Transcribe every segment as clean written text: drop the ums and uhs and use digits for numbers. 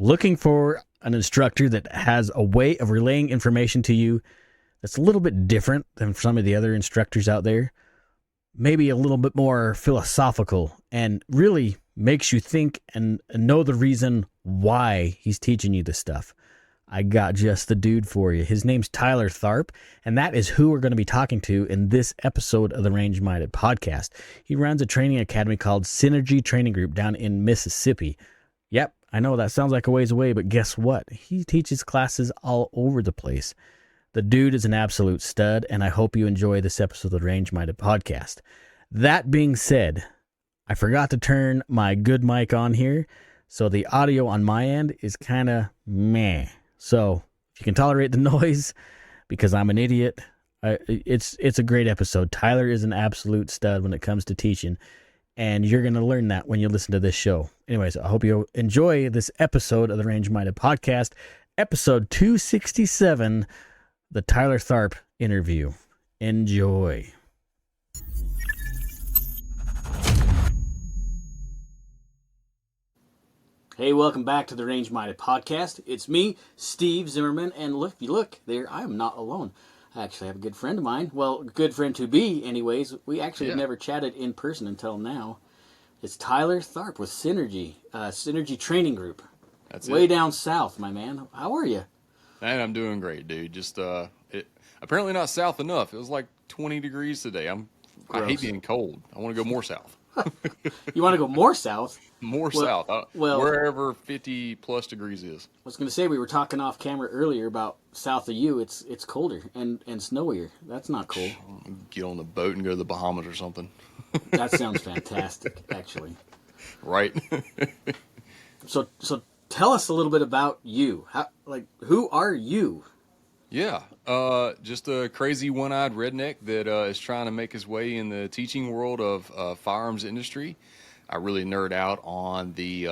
Looking for an instructor that has a way of relaying information to you that's a little bit different than some of the other instructors out there, maybe a little bit more philosophical and really makes you think and know the reason why he's teaching you this stuff. I got just the dude for you. His name's Tyler Tharp, and that is who we're going to be talking to in this episode of the Range Minded podcast. He runs a training academy called Synergy Training Group down in Mississippi. Yep, I know that sounds like a ways away, but guess what? He teaches classes all over the place. The dude is an absolute stud, and I hope you enjoy this episode of the Range Minded podcast. That being said, I forgot to turn my good mic on here, so the audio on my end is kind of meh. So if you can tolerate the noise, because I'm an idiot, it's a great episode. Tyler is an absolute stud when it comes to teaching, and you're going to learn that when you listen to this show. Anyways, I hope you enjoy this episode of the Range Minded podcast, episode 267, the Tyler Tharp interview. Enjoy. Hey, welcome back to the Range Minded podcast. It's me, Steve Zimmerman, and look, if you look there, I am not alone. I actually have a good friend of mine. Well, good friend to be, anyways. We actually have never chatted in person until now. It's Tyler Tharp with Synergy Training Group. That's way it. Down south, my man. How are you? Man, I'm doing great, dude. Just apparently not south enough. It was like 20 degrees today. I hate being cold. I want to go more south. You want to go more south? More south. Wherever 50 plus degrees is. I was going to say, we were talking off camera earlier about south of you. It's colder and snowier. That's not cool. Get on the boat and go to the Bahamas or something. That sounds fantastic, actually. Right. So tell us a little bit about you. Who are you? Yeah, just a crazy one-eyed redneck that is trying to make his way in the teaching world of firearms industry. I really nerd out on the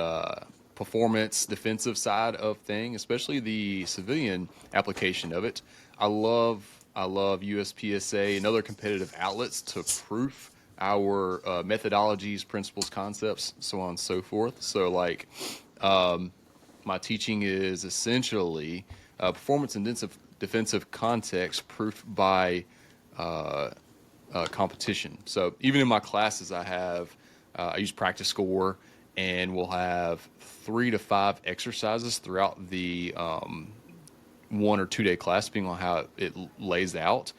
performance defensive side of thing, especially the civilian application of it. I love USPSA and other competitive outlets to proof our methodologies, principles, concepts, so on and so forth. So my teaching is essentially performance and defensive context proof by competition. So even in my classes, I use practice score, and we'll have 3 to 5 exercises throughout the 1 or 2 day class, depending on how it lays out.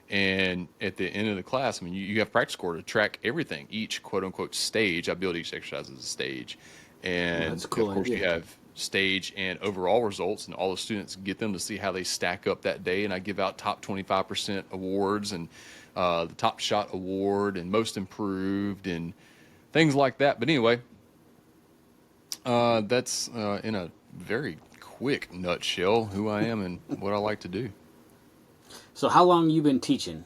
And at the end of the class, I mean, you have practice score to track everything, each quote unquote stage. I build each exercise as a stage, and that's a cool of course idea. you have stage and overall results, and all the students get them to see how they stack up that day. And I give out top 25% awards, and the top shot award, and most improved, and things like that. But anyway, that's in a very quick nutshell who I am and what I like to do. So how long have you been teaching?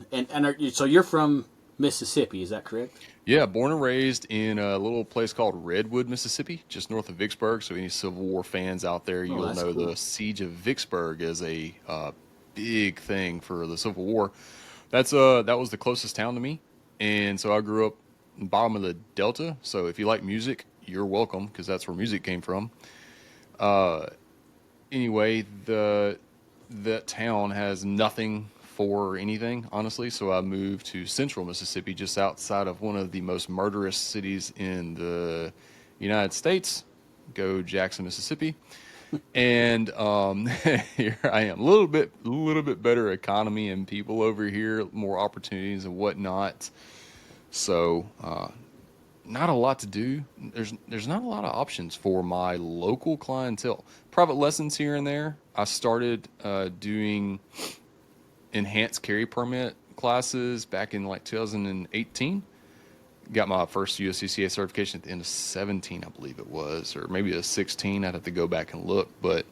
So you're from Mississippi, is that correct? Yeah, born and raised in a little place called Redwood, Mississippi, just north of Vicksburg. So any Civil War fans out there, you'll know cool. The Siege of Vicksburg is a big thing for the Civil War. That was the closest town to me, and so I grew up in the bottom of the Delta. So if you like music, you're welcome, because that's where music came from. Anyway, that town has nothing for anything, honestly, so I moved to central Mississippi, just outside of one of the most murderous cities in the United States. Go Jackson, Mississippi. And here I am. A little bit better economy and people over here, more opportunities and whatnot. So not a lot to do. There's not a lot of options for my local clientele. Private lessons here and there. I started doing enhanced carry permit classes back in 2018. Got my first USCCA certification at the end of 17, I believe it was, or maybe it was 16. I'd have to go back and look, but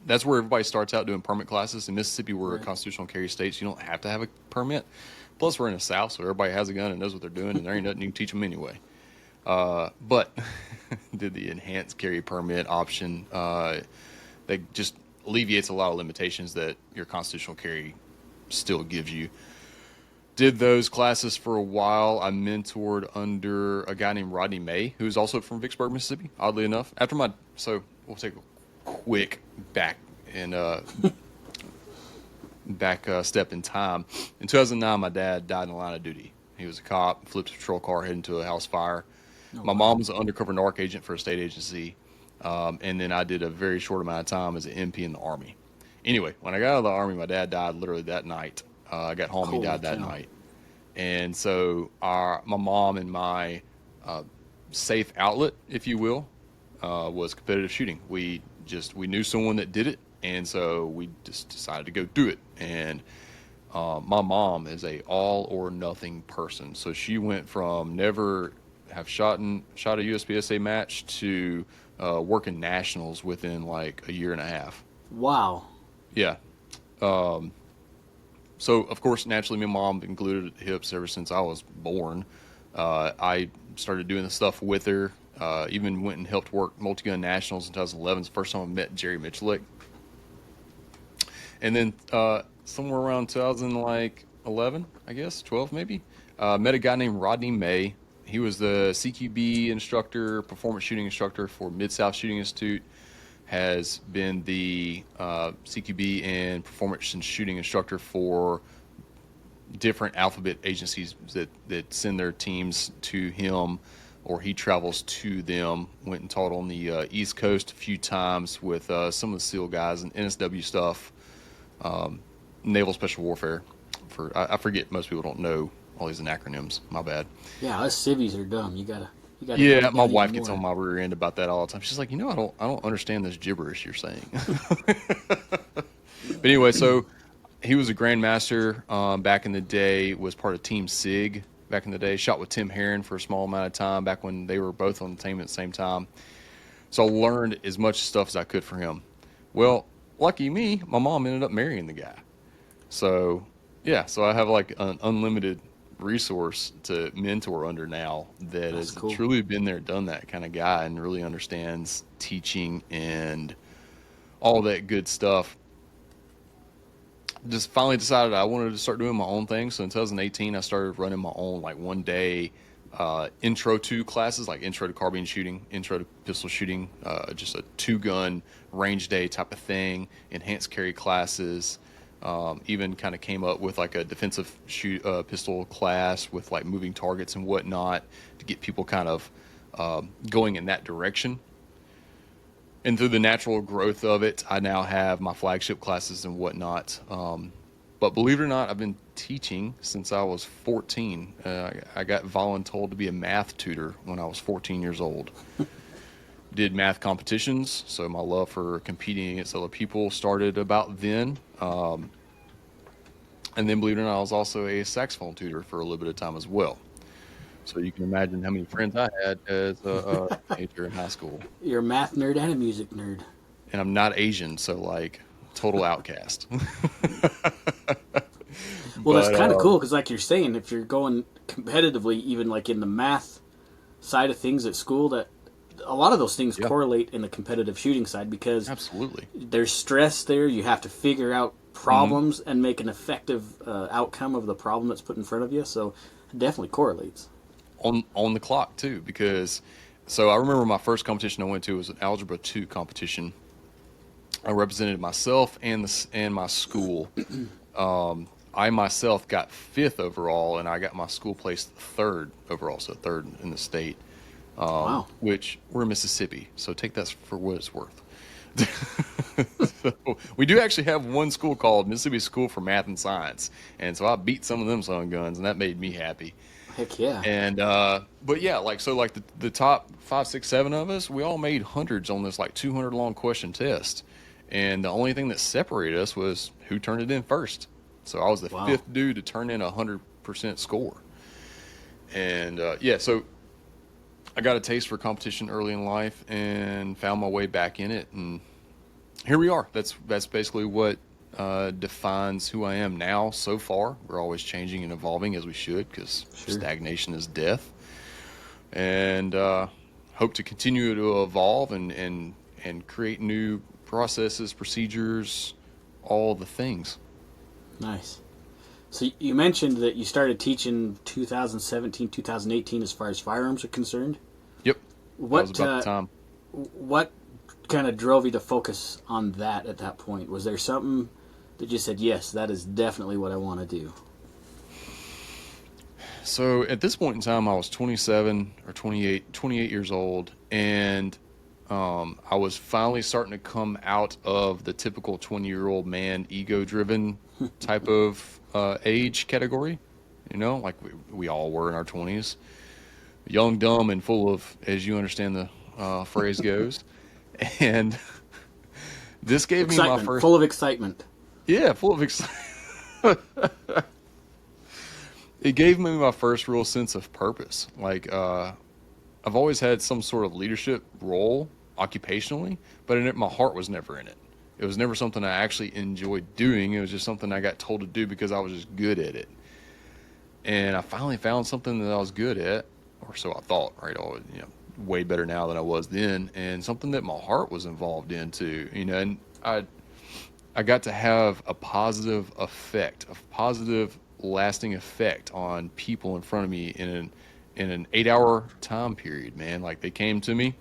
that's where everybody starts out doing permit classes. In Mississippi, we're a constitutional carry state, so you don't have to have a permit. Plus, we're in the South, so everybody has a gun and knows what they're doing, and there ain't nothing you can teach them anyway. But did the enhanced carry permit option. That just alleviates a lot of limitations that your constitutional carry still gives you. Did those classes for a while. I mentored under a guy named Rodney May, who's also from Vicksburg, Mississippi, oddly enough. a quick step in time. In 2009, my dad died in the line of duty. He was a cop, flipped a patrol car, heading to a house fire. My mom was an undercover narc agent for a state agency, and then I did a very short amount of time as an MP in the Army. Anyway, when I got out of the Army, my dad died literally that night. I got home, he died that night. And so my mom and my safe outlet, if you will, was competitive shooting. We knew someone that did it, and so we just decided to go do it. And my mom is a all or nothing person, so she went from never have shot a USPSA match to working nationals within like a year and a half. Wow. Yeah. So of course, naturally, my mom been glued at the hips ever since I was born. I started doing the stuff with her. Even went and helped work multi-gun nationals in 2011. It's the first time I met Jerry Michalik. And then somewhere around 2011, I guess, 12 maybe, met a guy named Rodney May. He was the CQB instructor, performance shooting instructor for Mid-South Shooting Institute. Has been the CQB and performance and shooting instructor for different alphabet agencies that send their teams to him, or he travels to them. Went and taught on the East Coast a few times with some of the SEAL guys and NSW stuff, Naval Special Warfare. I forget, most people don't know all these acronyms. My bad. Yeah, us civvies are dumb. You gotta. Yeah, my wife gets on my rear end about that all the time. She's like, I don't understand this gibberish you're saying. But anyway, so he was a grandmaster back in the day. Was part of Team SIG back in the day. Shot with Tim Herron for a small amount of time back when they were both on the team at the same time. So I learned as much stuff as I could from him. Well, lucky me, my mom ended up marrying the guy. So yeah, so I have like an unlimited resource to mentor under now that has truly been there, done that kind of guy, and really understands teaching and all that good stuff. Just finally decided I wanted to start doing my own thing. So in 2018, I started running my own like one day intro to classes, like intro to carbine shooting, intro to pistol shooting, just a 2-gun range day type of thing, enhanced carry classes. Even kind of came up with like a defensive pistol class with like moving targets and whatnot to get people kind of going in that direction. And through the natural growth of it, I now have my flagship classes and whatnot. But believe it or not, I've been teaching since I was 14. I got voluntold to be a math tutor when I was 14 years old. Did math competitions, so my love for competing against other people started about then. And then, believe it or not, I was also a saxophone tutor for a little bit of time as well. So you can imagine how many friends I had as a teenager in high school. You're a math nerd and a music nerd. And I'm not Asian, so like total outcast. Well, that's kind of cool because, like you're saying, if you're going competitively, even like in the math side of things at school, that a lot of those things correlate in the competitive shooting side because absolutely there's stress there. You have to figure out problems and make an effective outcome of the problem that's put in front of you. So it definitely correlates. On the clock too, because so I remember my first competition I went to was an Algebra 2 competition. I represented myself and my school. I myself got 5th overall, and I got my school placed 3rd overall, so 3rd in the state. Wow. Which we're in Mississippi, so take that for what it's worth. So we do actually have one school called Mississippi School for Math and Science, and so I beat some of them son guns, and that made me happy. Heck yeah. And but yeah, like so, like the top 5, 6, 7 of us, we all made hundreds on this like 200 long question test, and the only thing that separated us was who turned it in first. So I was the 5th dude to turn in 100% score, and yeah, so I got a taste for competition early in life and found my way back in it, and here we are. That's basically what defines who I am now so far. We're always changing and evolving as we should, because stagnation is death, and hope to continue to evolve and create new processes, procedures, all the things. Nice. So you mentioned that you started teaching 2017, 2018 as far as firearms are concerned. Yep. What that was about the time. What kind of drove you to focus on that at that point? Was there something that you said, yes, that is definitely what I want to do? So at this point in time, I was 27 or 28 years old, and I was finally starting to come out of the typical 20-year-old man, ego-driven type of age category. You know, like we all were in our 20s, young, dumb, and full of, as you understand the phrase goes. And this gave me my first, full of excitement. yeah, full of excitement. It gave me my first real sense of purpose. Like, I've always had some sort of leadership role occupationally, but my heart was never in it. It was never something I actually enjoyed doing. It was just something I got told to do because I was just good at it. And I finally found something that I was good at, or so I thought, right? Oh, you know, way better now than I was then, and something that my heart was involved in too, you know, and I got to have a positive effect, a positive lasting effect on people in front of me in an 8-hour time period, man. Like, they came to me,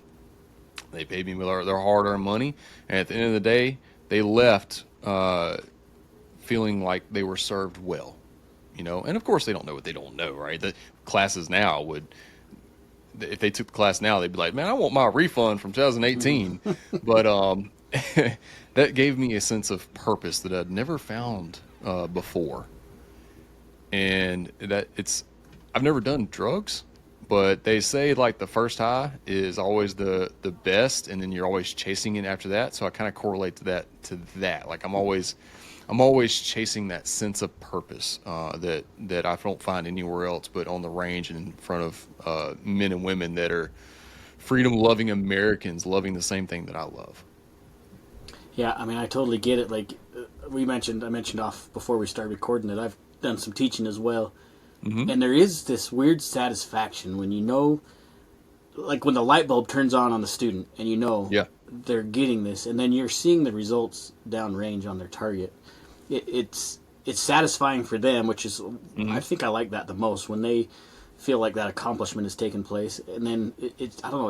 they paid me with their hard-earned money, and at the end of the day, they left feeling like they were served well, you know. And of course, they don't know what they don't know, right? The classes now would, if they took the class now, they'd be like, man, I want my refund from 2018. But that gave me a sense of purpose that I'd never found before. And I've never done drugs, but they say like the first high is always the best, and then you're always chasing it after that. So I kind of correlate to that. Like, I'm always chasing that sense of purpose that I don't find anywhere else but on the range and in front of men and women that are freedom-loving Americans loving the same thing that I love. Yeah, I mean, I totally get it. Like, I mentioned off before we started recording that I've done some teaching as well. Mm-hmm. And there is this weird satisfaction when you know, like when the light bulb turns on the student and you know they're getting this, and then you're seeing the results downrange on their target. It's satisfying for them, which is, I think I like that the most, when they feel like that accomplishment has taken place. And then I don't know,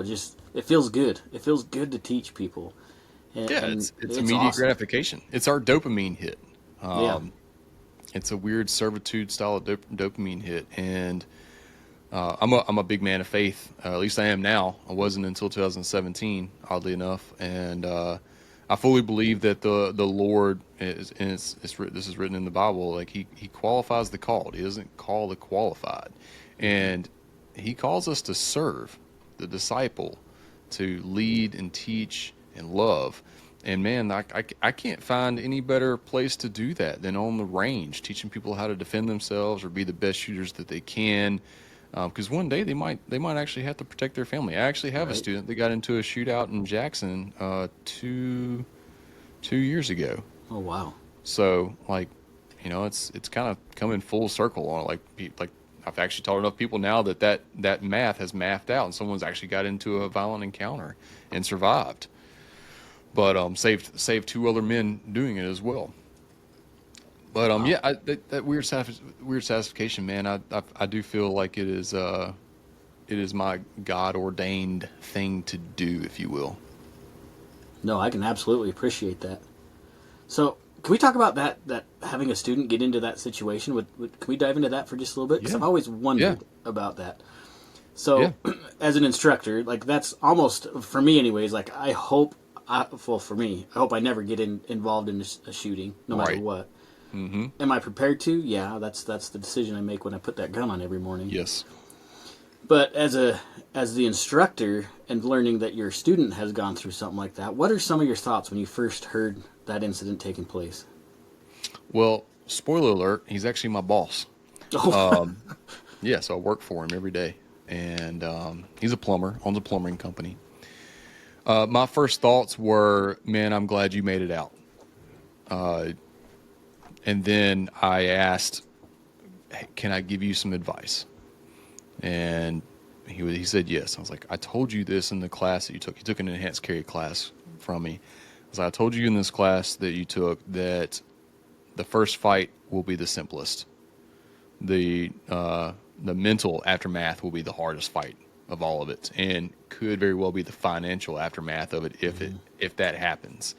it feels good. It feels good to teach people. And it's immediate awesome. gratification. It's our dopamine hit. Yeah. It's a weird servitude style of dopamine hit, and I'm a big man of faith. At least I am now. I wasn't until 2017, oddly enough, and I fully believe that the Lord is, and this is written in the Bible. Like, he qualifies the called. He doesn't call the qualified, and he calls us to serve, the disciple, to lead and teach and love. And man, I can't find any better place to do that than on the range, teaching people how to defend themselves or be the best shooters that they can. Because one day they might actually have to protect their family. I actually have a student that got into a shootout in Jackson 2 years ago. Oh wow! So, like, you know, it's kind of coming full circle on it. Like I've actually taught enough people now that math has mathed out, and someone's actually got into a violent encounter and survived. But saved 2 other men doing it as well. But Wow. yeah, that weird satisfaction, man. I do feel like it is my God ordained thing to do, if you will. No, I can absolutely appreciate that. So, can we talk about that having a student get into that situation? Can we dive into that for just a little bit? Because I've always wondered about that. So, as an instructor, like, that's almost, for me anyways, like, I hope I never get involved in a shooting, no matter what. Mm-hmm. Am I prepared to? Yeah, that's the decision I make when I put that gun on every morning. Yes. But as the instructor and learning that your student has gone through something like that, what are some of your thoughts when you first heard that incident taking place? Well, spoiler alert, he's actually my boss. Oh. Yeah, so I work for him every day. And he's a plumber, owns a plumbing company. My first thoughts were, man, I'm glad you made it out. And then I asked, hey, can I give you some advice? And he said yes. I was like, I told you this in the class that you took. He took an enhanced carry class from me. I was like, I told you in this class that you took that the first fight will be the simplest. The mental aftermath will be the hardest fight of all of it, and could very well be the financial aftermath of it if that happens.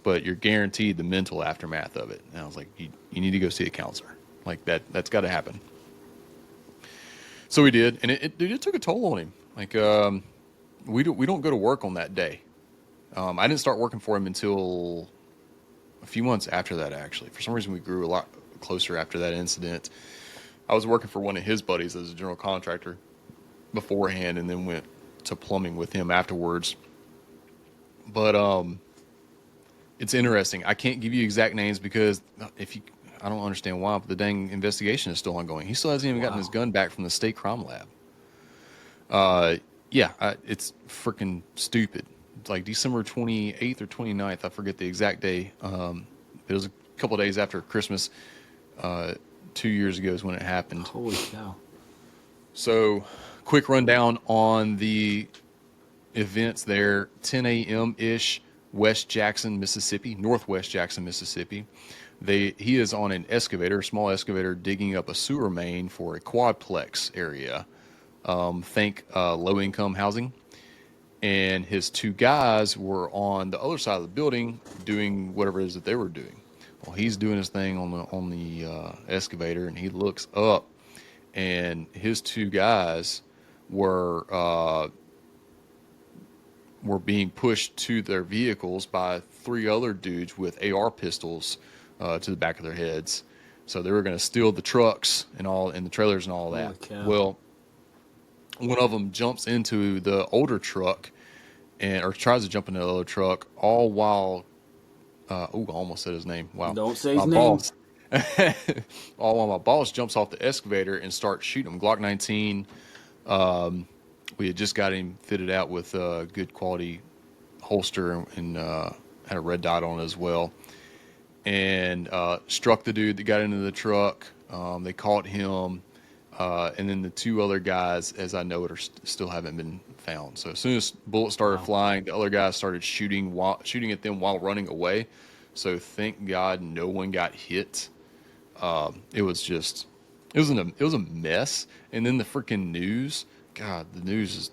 But you're guaranteed the mental aftermath of it. And I was like, you need to go see a counselor. Like that's got to happen. So we did, and it took a toll on him. Like we don't go to work on that day. I didn't start working for him until a few months after that. Actually, for some reason, we grew a lot closer after that incident. I was working for one of his buddies as a general contractor beforehand, and then went to plumbing with him afterwards. But it's interesting. I can't give you exact names because I don't understand why, but the dang investigation is still ongoing. He still hasn't even gotten his gun back from the state crime lab. It's freaking stupid. It's like December 28th or 29th. I forget the exact day. It was a couple of days after Christmas. 2 years ago is when it happened. Holy cow. So, quick rundown on the events there. 10 a.m.-ish, West Jackson, Mississippi, Northwest Jackson, Mississippi. He is on an excavator, a small excavator, digging up a sewer main for a quadplex area. Think low-income housing. And his two guys were on the other side of the building doing whatever it is that they were doing. Well, he's doing his thing on the excavator, and he looks up, and his two guys were being pushed to their vehicles by three other dudes with AR pistols to the back of their heads. So they were going to steal the trucks and the trailers and all that. Well, one of them jumps into the older truck or tries to jump into the other truck, all while I almost said his name. Wow. Don't say his name. All while my boss jumps off the excavator and starts shooting him. Glock 19. We had just got him fitted out with a good quality holster and had a red dot on it as well. And struck the dude that got into the truck. They caught him. And then the two other guys, as I know it, still haven't been found. So as soon as bullets started flying, the other guys started shooting at them while running away. So thank God no one got hit. It was a mess. And then the freaking news, God, the news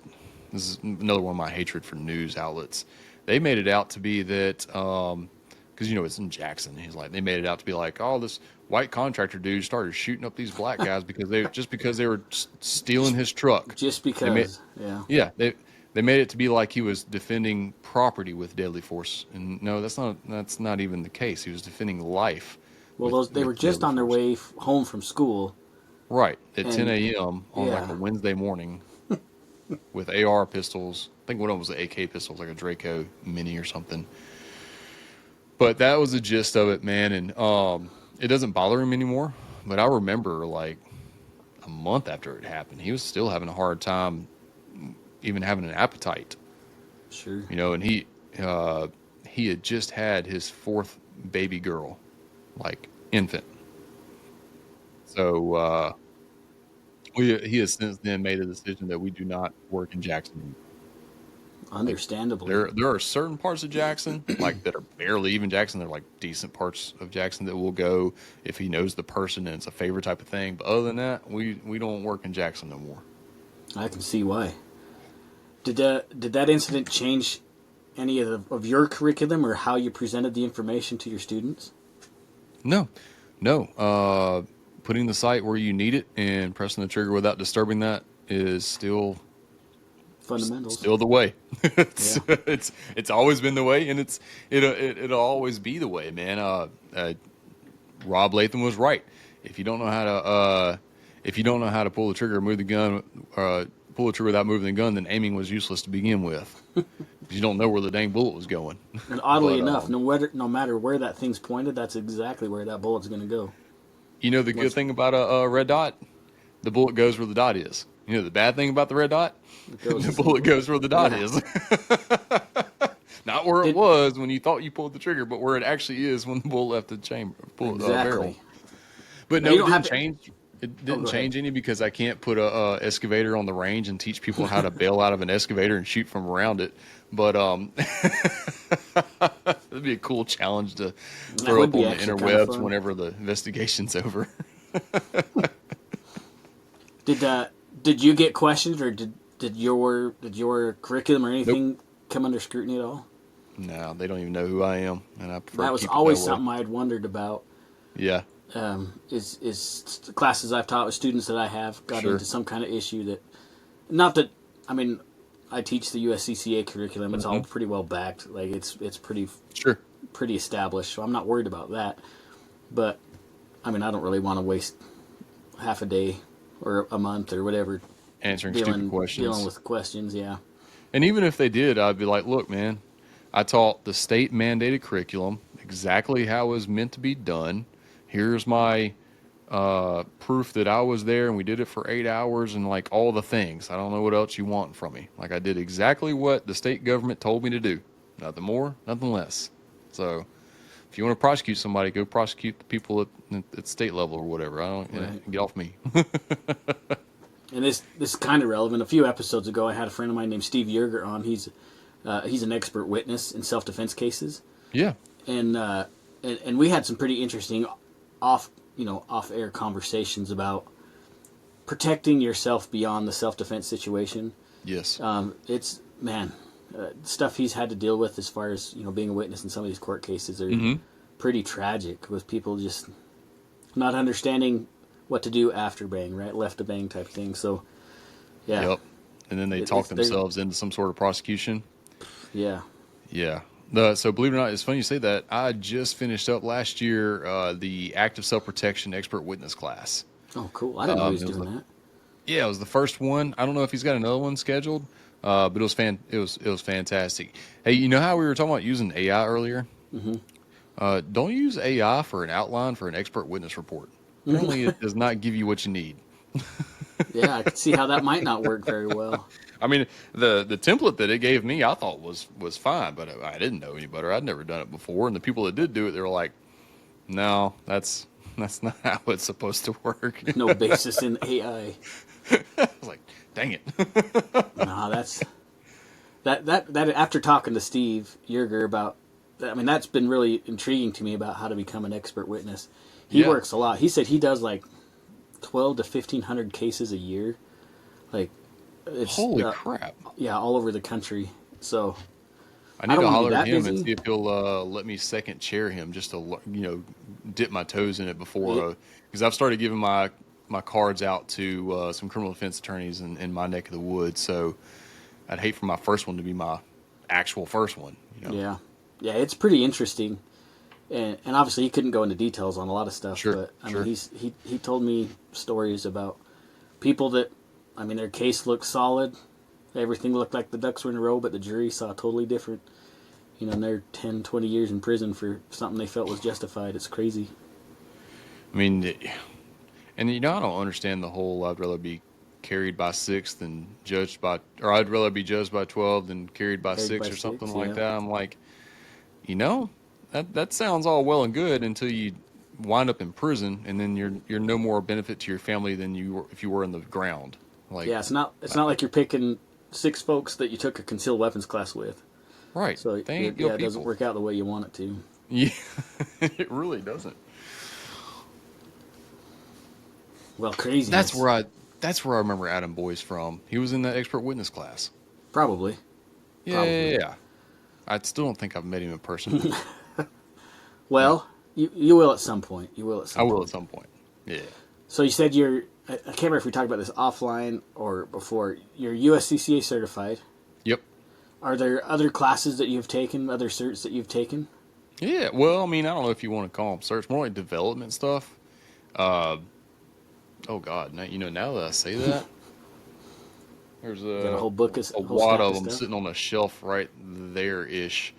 this is another one of my hatred for news outlets. They made it out to be that, because it's in Jackson. They made it out to be like, oh, this white contractor dude started shooting up these black guys because they were stealing his truck. Just because, they made it to be like he was defending property with deadly force, and no, that's not even the case. He was defending life. Well, they were just on their way home from school, right, at 10 a.m. on like a Wednesday morning, with AR pistols. I think one of them was an AK pistol, like a Draco Mini or something. But that was the gist of it, man, and it doesn't bother him anymore. But I remember, like, a month after it happened, he was still having a hard time even having an appetite. Sure. And he had just had his fourth baby girl, like, infant. So he has since then made a decision that we do not work in Jackson anymore. Understandably. There are certain parts of Jackson, like, that are barely even Jackson. They're like decent parts of Jackson that will go if he knows the person and it's a favor type of thing. But other than that, we don't work in Jackson no more. I can see why. Did that incident change any of your curriculum or how you presented the information to your students? No. Putting the sight where you need it and pressing the trigger without disturbing that is still fundamentals. Still the way. It's always been the way, and it'll always be the way, man. Rob Latham was right. If you don't know how to pull the trigger or move the gun, pull the trigger without moving the gun, then aiming was useless to begin with. You don't know where the dang bullet was going. And oddly enough, no matter where that thing's pointed, that's exactly where that bullet's going to go. The good thing about a red dot, the bullet goes where the dot is. The bad thing about the red dot, the bullet goes where the dot is. Not where it was when you thought you pulled the trigger, but where it actually is when the bullet left the chamber, barrel. But no, it didn't change any because I can't put a excavator on the range and teach people how to bail out of an excavator and shoot from around it. But that'd be a cool challenge to throw up on the interwebs whenever the investigation's over. Did you get questions, or did Did your curriculum or anything Nope. come under scrutiny at all? No, they don't even know who I am, and I prefer That to was keep always it that way. something I had wondered about. Yeah, Is the classes I've taught with students that I have got sure. into some kind of issue that, not that, I mean, I teach the USCCA curriculum. It's all pretty well backed. Like it's Sure. pretty established, so I'm not worried about that. But I mean, I don't really want to waste half a day or a month or whatever Answering stupid questions. dealing with questions. Yeah. And even if they did, I'd be like, look, man, I taught the state mandated curriculum exactly how it was meant to be done. Here's my proof that I was there and we did it for 8 hours and like all the things. I don't know what else you want from me. Like I did exactly what the state government told me to do. Nothing more, nothing less. So if you want to prosecute somebody, go prosecute the people at state level or whatever. I don't Right. get off me. And this is kind of relevant. A few episodes ago, I had a friend of mine named Steve Yerger on. He's an expert witness in self defense cases, Yeah. and we had some pretty interesting off air conversations about protecting yourself beyond the self defense situation. Yes. It's stuff he's had to deal with as far as being a witness in some of these court cases are pretty tragic, with people just not understanding what to do after bang, right, left to bang type thing. So yeah. Yep. And then they talk themselves into some sort of prosecution. Yeah. Yeah. So believe it or not, it's funny you say that. I just finished up last year the active self-protection expert witness class. Oh, cool. I didn't know he was doing that. Yeah, it was the first one. I don't know if he's got another one scheduled, but it was fantastic. Hey, you know how we were talking about using AI earlier? Don't use AI for an outline for an expert witness report. Apparently, it does not give you what you need. Yeah, I could see how that might not work very well. I mean, the template that it gave me, I thought was fine, but I didn't know any better. I'd never done it before, and the people that did do it, they were like, "No, that's not how it's supposed to work." No basis in AI. I was like, "Dang it!" No, that's that. After talking to Steve Yerger about, I mean, that's been really intriguing to me about how to become an expert witness. He works a lot. He said he does like 12 to 1,500 cases a year. Like, it's Holy crap! Yeah, all over the country. So I need to holler at him busy. and see if he'll let me second chair him just to dip my toes in it before, because I've started giving my cards out to some criminal defense attorneys in my neck of the woods. So I'd hate for my first one to be my actual first one. Yeah, it's pretty interesting, and obviously he couldn't go into details on a lot of stuff. Sure, but I sure. mean, he told me stories about people that, I mean, their case looked solid, everything looked like the ducks were in a row, but the jury saw totally different. And they're 10, 20 years in prison for something they felt was justified. It's crazy. I mean, and I don't understand the whole "I'd rather be carried by 6 than judged by," or "I'd rather be judged by 12 than carried by 6 or something like that. I'm like, that sounds all well and good until you wind up in prison, and then you're no more benefit to your family than you were if you were in the ground. Like, yeah, it's not like you're picking 6 folks that you took a concealed weapons class with. right? So it doesn't work out the way you want it to. Yeah, it really doesn't. Well, crazy. That's where I remember Adam Boyce from. He was in that expert witness class. Probably. Yeah. I still don't think I've met him in person. Well, you will at some point. I will at some point. Yeah. So you said I can't remember if we talked about this offline or before. You're USCCA certified. Yep. Are there other classes that you've taken, other certs that you've taken? Yeah. Well, I mean, I don't know if you want to call them certs, more like development stuff. Oh God, now that I say that, there's Got a whole book of a whole wad stack of them stuff? sitting on a shelf right there ish.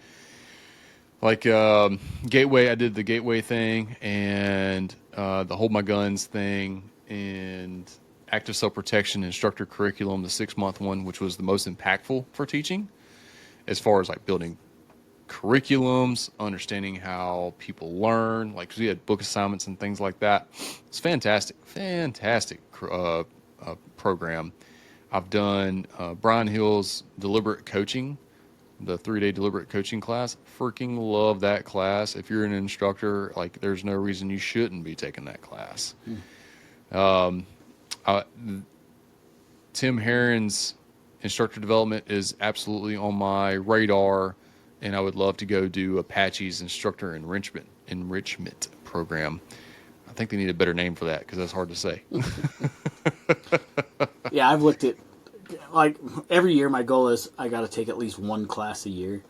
Like Gateway, I did the Gateway thing and the Hold My Guns thing and active self-protection instructor curriculum, the 6-month one, which was the most impactful for teaching as far as like building curriculums, understanding how people learn, like 'cause we had book assignments and things like that. It's fantastic program. I've done Brian Hill's deliberate coaching, the 3-day deliberate coaching class. Freaking love that class. If you're an instructor, like there's no reason you shouldn't be taking that class. Tim Herron's instructor development is absolutely on my radar, and I would love to go do Apache's instructor enrichment program. I think they need a better name for that because that's hard to say. Yeah, I've looked at, like, every year my goal is I got to take at least one class a year.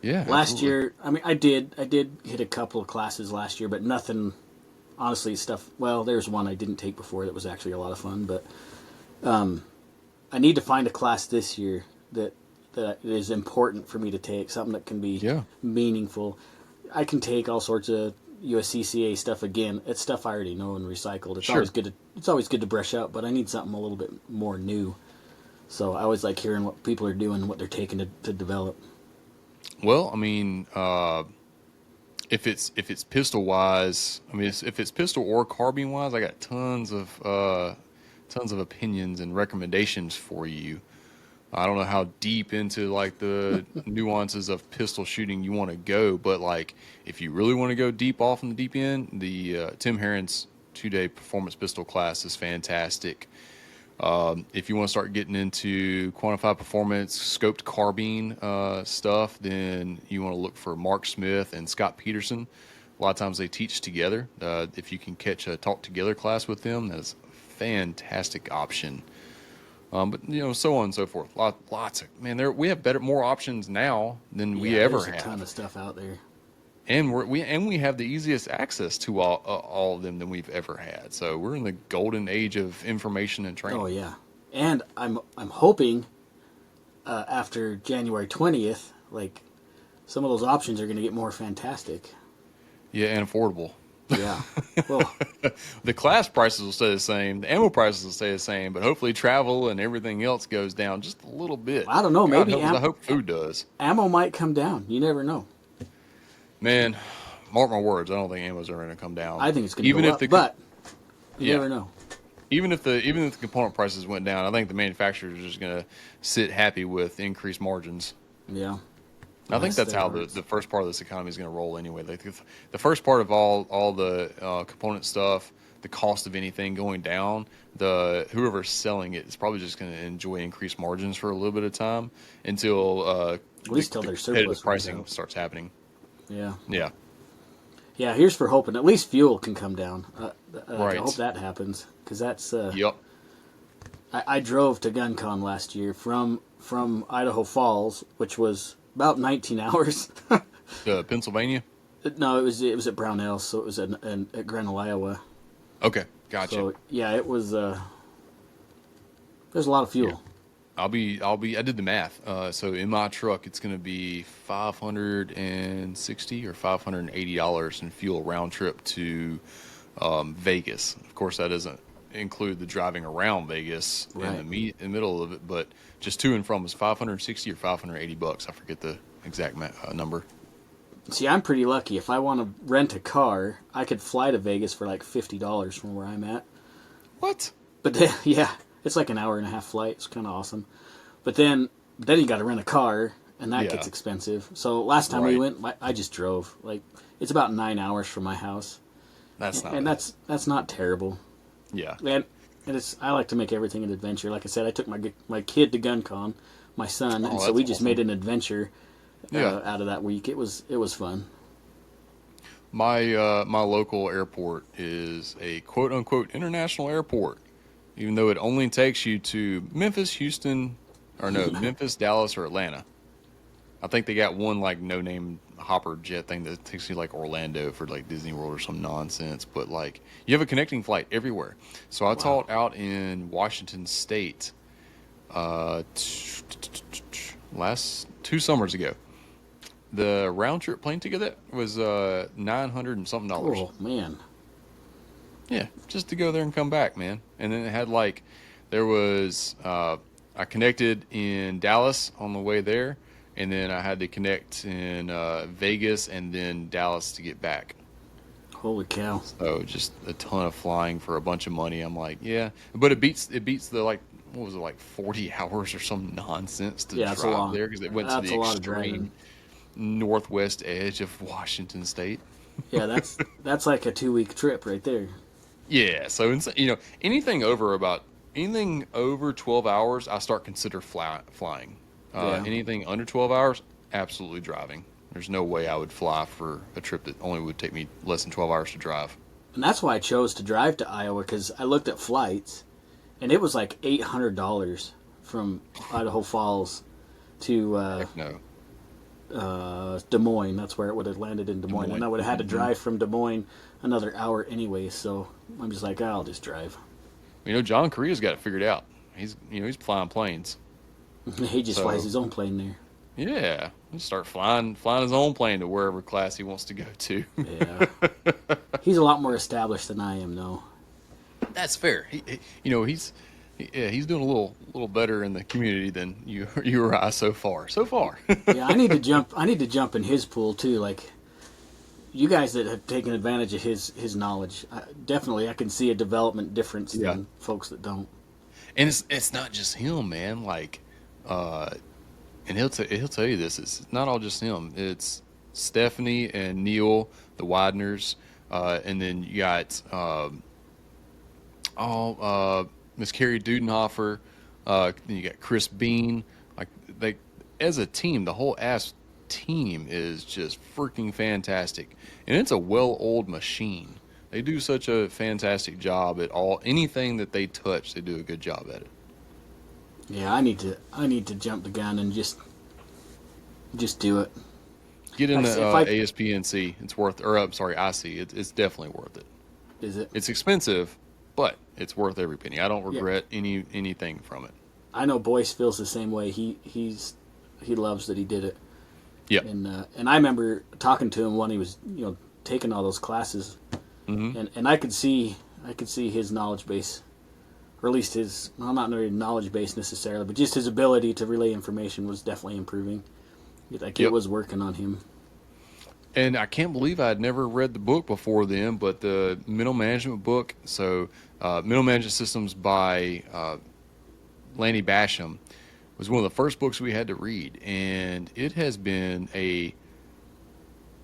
Yeah. Last absolutely. year, I mean, I did hit a couple of classes last year, but nothing, honestly, stuff. Well, there's one I didn't take before that was actually a lot of fun, but I need to find a class this year that is important for me to take, something that can be meaningful. I can take all sorts of USCCA stuff again. It's stuff I already know and recycled. It's always good to brush up, but I need something a little bit more new. So I always like hearing what people are doing, what they're taking to develop. Well, I mean, if it's pistol wise, I mean, if it's pistol or carbine wise, I got tons of opinions and recommendations for you. I don't know how deep into like the nuances of pistol shooting you want to go, but like if you really want to go deep off in the deep end, the Tim Herron's 2-day performance pistol class is fantastic. If you want to start getting into quantified performance, scoped carbine stuff, then you want to look for Mark Smith and Scott Peterson. A lot of times they teach together. If you can catch a talk together class with them, that is a fantastic option. But so on and so forth. Lots of we have more options now than we ever had. There's a ton of stuff out there, and we have the easiest access to all of them than we've ever had. So we're in the golden age of information and training. Oh yeah, and I'm hoping after January 20th, like some of those options are going to get more fantastic. Yeah, and affordable. Yeah. Well, the class prices will stay the same. The ammo prices will stay the same, but hopefully travel and everything else goes down just a little bit. I don't know. God Maybe I hope food does. Ammo might come down. You never know. Man, mark my words. I don't think ammo's ever going to come down. I think it's going to go up, but you never know. Even if the component prices went down, I think the manufacturers are just going to sit happy with increased margins. Yeah. I think that's how the first part of this economy is going to roll anyway. Like the first part of all the component stuff, the cost of anything going down, whoever's selling it is probably just going to enjoy increased margins for a little bit of time until at least till their surplus pricing starts happening. Yeah. Yeah. Yeah. Here's for hoping at least fuel can come down. Right. I hope that happens because that's. Yep. I drove to GunCon last year from Idaho Falls, which was about 19 hours. Pennsylvania? No, it was at Brownell, so it was at Grinnell, Iowa. Okay, gotcha. So yeah, it was. There's a lot of fuel. Yeah. I did the math. So in my truck, it's going to be $560 or $580 in fuel round trip to Vegas. Of course, that doesn't include the driving around Vegas in the middle of it, but just to and from is $560 or $580. I forget the exact number. See, I'm pretty lucky. If I want to rent a car, I could fly to Vegas for like $50 from where I'm at. What? But then, yeah, it's like an hour and a half flight. It's kind of awesome. But then you got to rent a car, and that gets expensive. So last time we went, I just drove. Like it's about 9 hours from my house. That's not terrible. Yeah. And I like to make everything an adventure. Like I said, I took my kid to GunCon, my son, and so we just made an adventure out of that week. It was fun. My local airport is a quote unquote international airport, even though it only takes you to Memphis, Dallas, or Atlanta. I think they got one like no name hopper jet thing that takes you like Orlando for like Disney World or some nonsense, but like you have a connecting flight everywhere. So I taught out in Washington State last 2 summers ago. The round trip plane ticket was $900 and something. Oh man. Yeah, just to go there and come back, man. And then it had like there was I connected in Dallas on the way there. And then I had to connect in Vegas and then Dallas to get back. Holy cow! So just a ton of flying for a bunch of money. I'm like, yeah, but it beats the like what was it like 40 hours or some nonsense to drive there because it went to the extreme northwest edge of Washington State. Yeah, that's like a 2-week trip right there. Yeah, so anything over about anything over 12 hours, I start consider flying. Yeah. Anything under 12 hours, absolutely driving. There's no way I would fly for a trip that only would take me less than 12 hours to drive. And that's why I chose to drive to Iowa, because I looked at flights, and it was like $800 from Idaho Falls to Heck no. Des Moines. That's where it would have landed in Des Moines. And I would have had to drive from Des Moines another hour anyway. So I'm just like, I'll just drive. John Korea's got it figured out. He's flying planes. He just flies his own plane there. Yeah, he'll start flying his own plane to wherever class he wants to go to. Yeah, he's a lot more established than I am, though. That's fair. He's doing a little better in the community than you or I so far. Yeah, I need to jump in his pool too. Like you guys that have taken advantage of his knowledge, definitely I can see a development difference than folks that don't. And it's not just him, man. Like, and he'll tell you this. It's not all just him. It's Stephanie and Neil, the Wideners, and then you got Miss Carrie Dudenhofer. Then you got Chris Bean. Like they, as a team, the whole ass team is just freaking fantastic, and it's a well-oiled machine. They do such a fantastic job at anything that they touch. They do a good job at it. Yeah, I need to jump the gun and just do it. Get in the ASPNC. It's worth, or I'm sorry, IC. It's definitely worth it. Is it? It's expensive, but it's worth every penny. I don't regret anything from it. I know Boyce feels the same way. He loves that he did it. Yeah. And I remember talking to him when he was taking all those classes, and I could see his knowledge base, or at least his, well, not really knowledge base necessarily, but just his ability to relay information was definitely improving. Like it was working on him. And I can't believe I had never read the book before then, but the Mental Management book, so Mental Management Systems by Lanny Basham, was one of the first books we had to read, and it has been a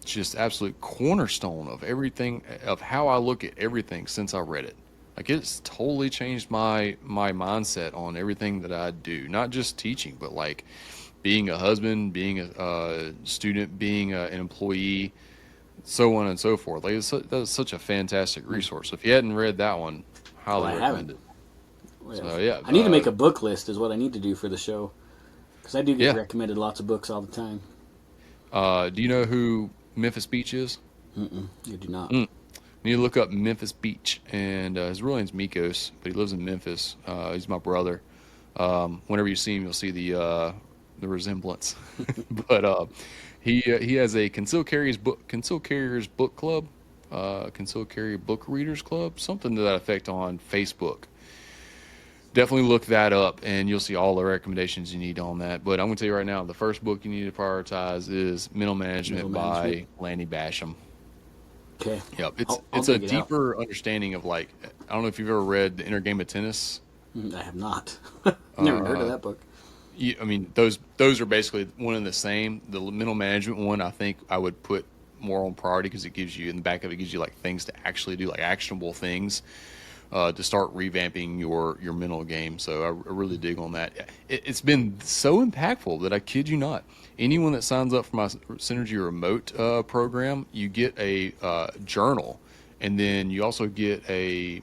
just absolute cornerstone of everything, of how I look at everything since I read it. Like it's totally changed my mindset on everything that I do, not just teaching, but like being a husband, being a student, being an employee, so on and so forth. Like that's such a fantastic resource. So if you hadn't read that one, highly recommend it. Well, so yeah, I need to make a book list is what I need to do for the show, because I do get recommended lots of books all the time. Do you know who Memphis Beach is? You do not. You need to look up Memphis Beach, and his real name's Mikos, but he lives in Memphis. He's my brother. Whenever you see him, you'll see the resemblance. But he has a concealed carriers book club, concealed carry book readers club, something to that effect on Facebook. Definitely look that up, and you'll see all the recommendations you need on that. But I'm going to tell you right now, the first book you need to prioritize is Mental Management by Lanny Basham. Okay. Yep. It's a deeper understanding of, like, I don't know if you've ever read The Inner Game of Tennis. I have not. Never heard of that book. I mean, those are basically one and the same. The mental management one, I think I would put more on priority, because it gives you, in the back of it, gives you like things to actually do, like actionable things to start revamping your mental game. So I really dig on that. It's been so impactful that I kid you not. Anyone that signs up for my Synergy Remote program, you get a journal, and then you also get a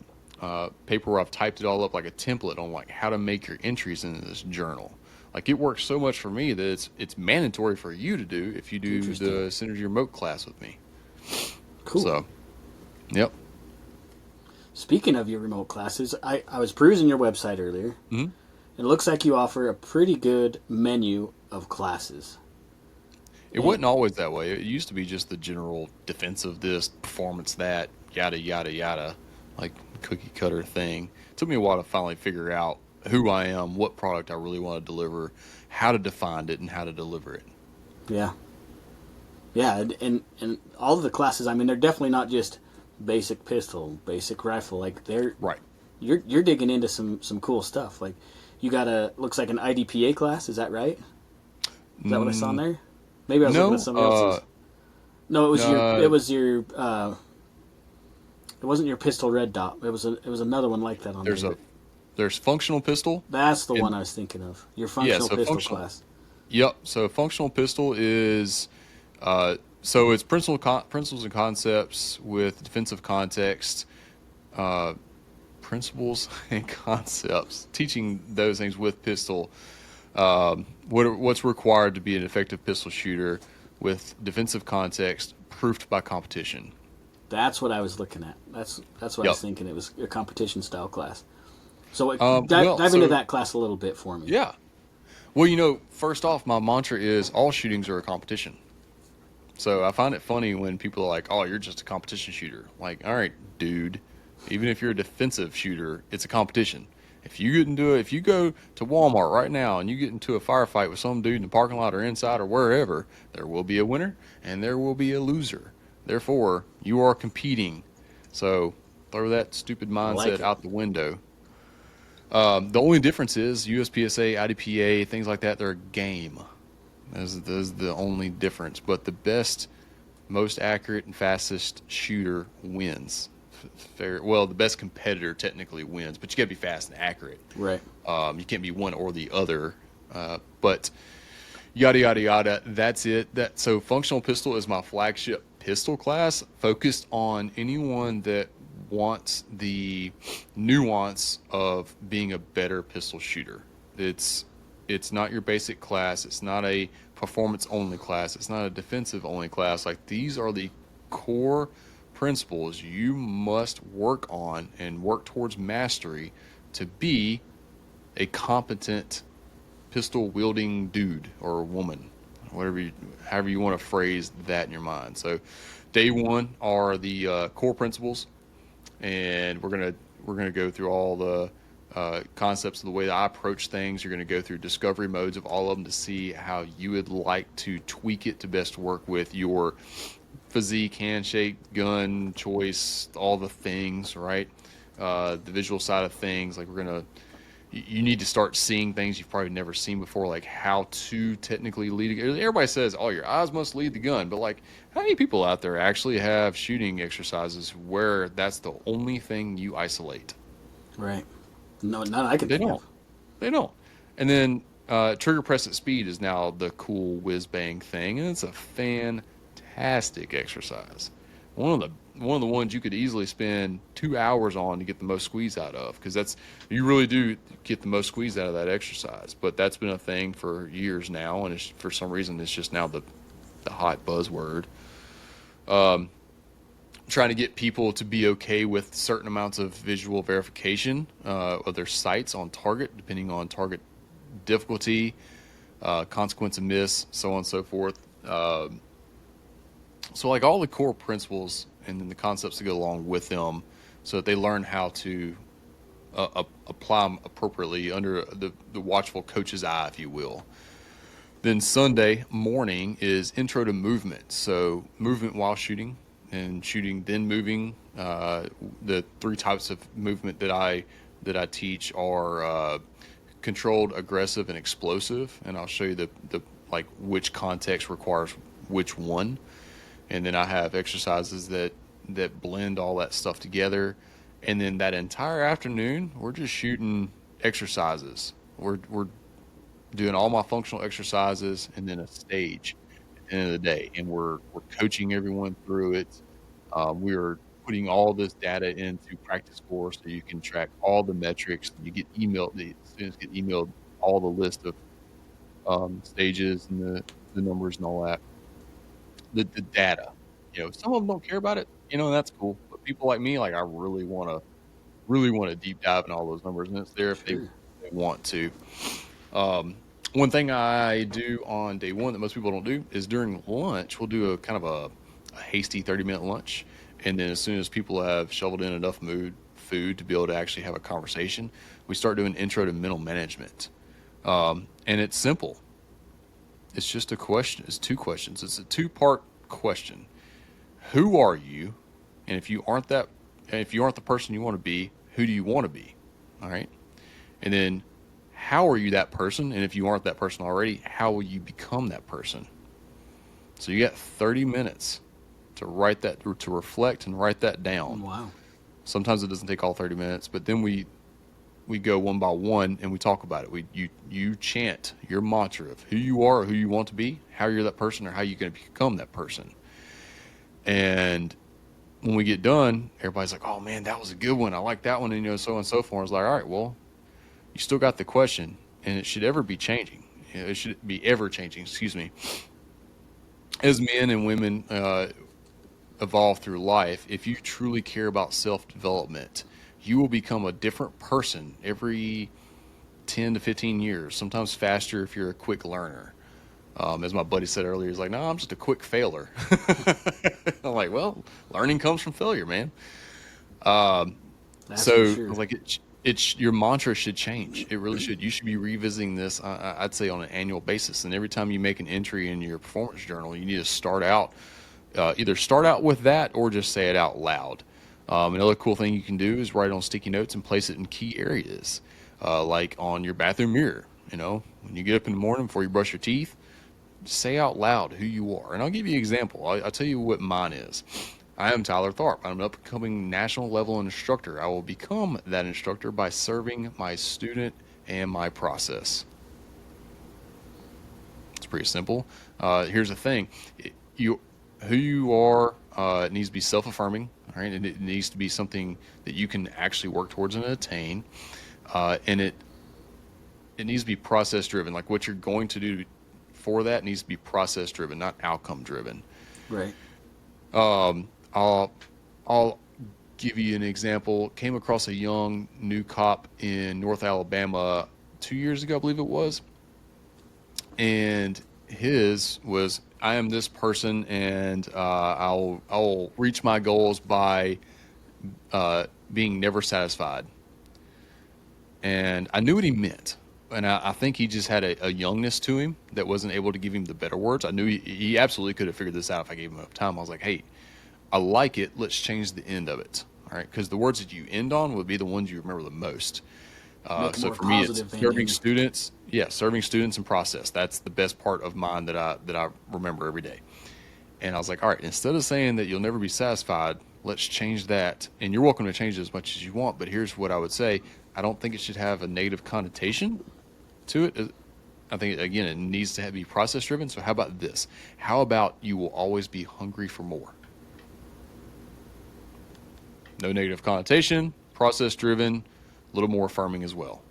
paper where I've typed it all up like a template on like how to make your entries into this journal. Like it works so much for me that it's mandatory for you to do if you do the Synergy Remote class with me. Cool. So, yep. Speaking of your remote classes, I was perusing your website earlier. Mm-hmm. It looks like you offer a pretty good menu of classes. It wasn't always that way. It used to be just the general defensive this, performance that, yada, yada, yada, like cookie cutter thing. It took me a while to finally figure out who I am, what product I really want to deliver, how to define it, and how to deliver it. Yeah. Yeah, and all of the classes, I mean, they're definitely not just basic pistol, basic rifle. Like they're right. You're digging into some cool stuff. Like you got looks like an IDPA class. Is that right? Is that what I saw in there? Maybe I was looking at somebody else's. No, it was your. It wasn't your pistol red dot. It was another one like that on there. There's functional pistol. That's the one I was thinking of. Your functional pistol class. Yep. So functional pistol is, so it's principles and concepts with defensive context, principles and concepts, teaching those things with pistol. What's required to be an effective pistol shooter with defensive context, proofed by competition. That's what I was looking at. That's what I was thinking. It was a competition style class. So dive into that class a little bit for me. Yeah. Well, first off, my mantra is all shootings are a competition. So I find it funny when people are like, "Oh, you're just a competition shooter." Like, all right, dude. Even if you're a defensive shooter, it's a competition. If you go to Walmart right now and you get into a firefight with some dude in the parking lot or inside or wherever, there will be a winner and there will be a loser. Therefore, you are competing. So throw that stupid mindset out the window. The only difference is USPSA, IDPA, things like that, they're a game. That's the only difference. But the best, most accurate, and fastest shooter wins. The best competitor technically wins, but you got to be fast and accurate. Right. You can't be one or the other. But yada, yada, yada. That's it. So functional pistol is my flagship pistol class, focused on anyone that wants the nuance of being a better pistol shooter. It's not your basic class. It's not a performance only class. It's not a defensive only class. Like, these are the core principles you must work on and work towards mastery to be a competent pistol wielding dude or woman, however you want to phrase that in your mind. So day one are the core principles, and we're gonna go through all the concepts of the way that I approach things. You're going to go through discovery modes of all of them to see how you would like to tweak it to best work with your physique, handshake, gun choice, all the things, right? The visual side of things, like you need to start seeing things you've probably never seen before, like how to technically lead. Everybody says, "Oh, your eyes must lead the gun," but like, how many people out there actually have shooting exercises where that's the only thing you isolate? Right. No, none I can think of. They don't. And then trigger press at speed is now the cool whiz bang thing, and it's a fantastic exercise. One of the ones you could easily spend 2 hours on to get the most squeeze out of, because you really do get the most squeeze out of that exercise. But that's been a thing for years now, and for some reason it's just now the hot buzzword. Trying to get people to be okay with certain amounts of visual verification of their sights on target, depending on target difficulty, consequence of miss, so on and so forth. So like all the core principles and then the concepts that go along with them, so that they learn how to apply them appropriately under the watchful coach's eye, if you will. Then Sunday morning is intro to movement. So movement while shooting, and shooting then moving. The three types of movement that I teach are controlled, aggressive, and explosive. And I'll show you the like which context requires which one. And then I have exercises that blend all that stuff together. And then that entire afternoon, we're just shooting exercises. We're doing all my functional exercises and then a stage at the end of the day. And we're coaching everyone through it. We're putting all this data into practice scores so you can track all the metrics. You get emailed, the students get emailed all the list of stages and the numbers and all that. The data, some of them don't care about it, and that's cool. But people like me, like, I really want to deep dive in all those numbers, and it's there if they want to. One thing I do on day one that most people don't do is during lunch, we'll do a kind of a hasty 30-minute lunch. And then as soon as people have shoveled in enough food to be able to actually have a conversation, we start doing intro to mental management. And it's simple. It's just a question. It's two questions. It's a two-part question. Who are you? And if you aren't the person you want to be, who do you want to be? All right. And then how are you that person? And if you aren't that person already, how will you become that person? So you got 30 minutes to write that, to reflect and write that down. Wow. Sometimes it doesn't take all 30 minutes, but then we we go one by one and we talk about it. You chant your mantra of who you are, or who you want to be, how you're that person, or how you're going to become that person. And when we get done, everybody's like, "Oh man, that was a good one. I like that one," and so on and so forth. It's like, all right, well, you still got the question, and it should ever be changing. It should be ever changing. Excuse me. As men and women evolve through life, if you truly care about self-development, you will become a different person every 10 to 15 years, sometimes faster if you're a quick learner. As my buddy said earlier, he's like, "No, I'm just a quick failer." I'm like, well, learning comes from failure, man. That's So for sure. I was like, it's your mantra should change. It really should. You should be revisiting this, I'd say, on an annual basis. And every time you make an entry in your performance journal, you need to start out, either start out with that or just say it out loud. Another cool thing you can do is write on sticky notes and place it in key areas, like on your bathroom mirror. When you get up in the morning before you brush your teeth, say out loud who you are. And I'll give you an example. I'll tell you what mine is. I am Tyler Tharp. I'm an upcoming national level instructor. I will become that instructor by serving my student and my process. It's pretty simple. Here's the thing. Who you are, it needs to be self-affirming, all right? And it needs to be something that you can actually work towards and attain. And it needs to be process driven. Like what you're going to do for that needs to be process driven, not outcome driven. Right. I'll give you an example. Came across a young new cop in North Alabama 2 years ago, I believe it was. And his was, "I am this person, and I'll reach my goals by being never satisfied." And I knew what he meant. And I think he just had a youngness to him that wasn't able to give him the better words. I knew he absolutely could have figured this out if I gave him enough time. I was like, "Hey, I like it. Let's change the end of it." All right. Because the words that you end on would be the ones you remember the most. So for me, it's serving students. Yeah. Serving students and process. That's the best part of mine that I remember every day. And I was like, all right, instead of saying that you'll never be satisfied, let's change that. And you're welcome to change it as much as you want. But here's what I would say. I don't think it should have a negative connotation to it. I think, again, it needs to be process driven. So how about this? How about you will always be hungry for more? No negative connotation, process driven, a little more affirming as well.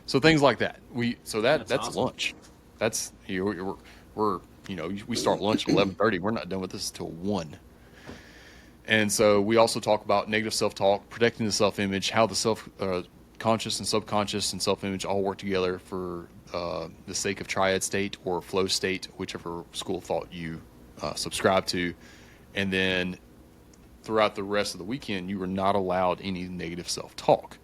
So things like that. That's awesome. Lunch. That's we're we start lunch at 11:30. We're not done with this until 1. And so we also talk about negative self-talk, protecting the self-image, how the conscious and subconscious and self-image all work together for the sake of triad state or flow state, whichever school of thought you subscribe to. And then throughout the rest of the weekend, you are not allowed any negative self-talk.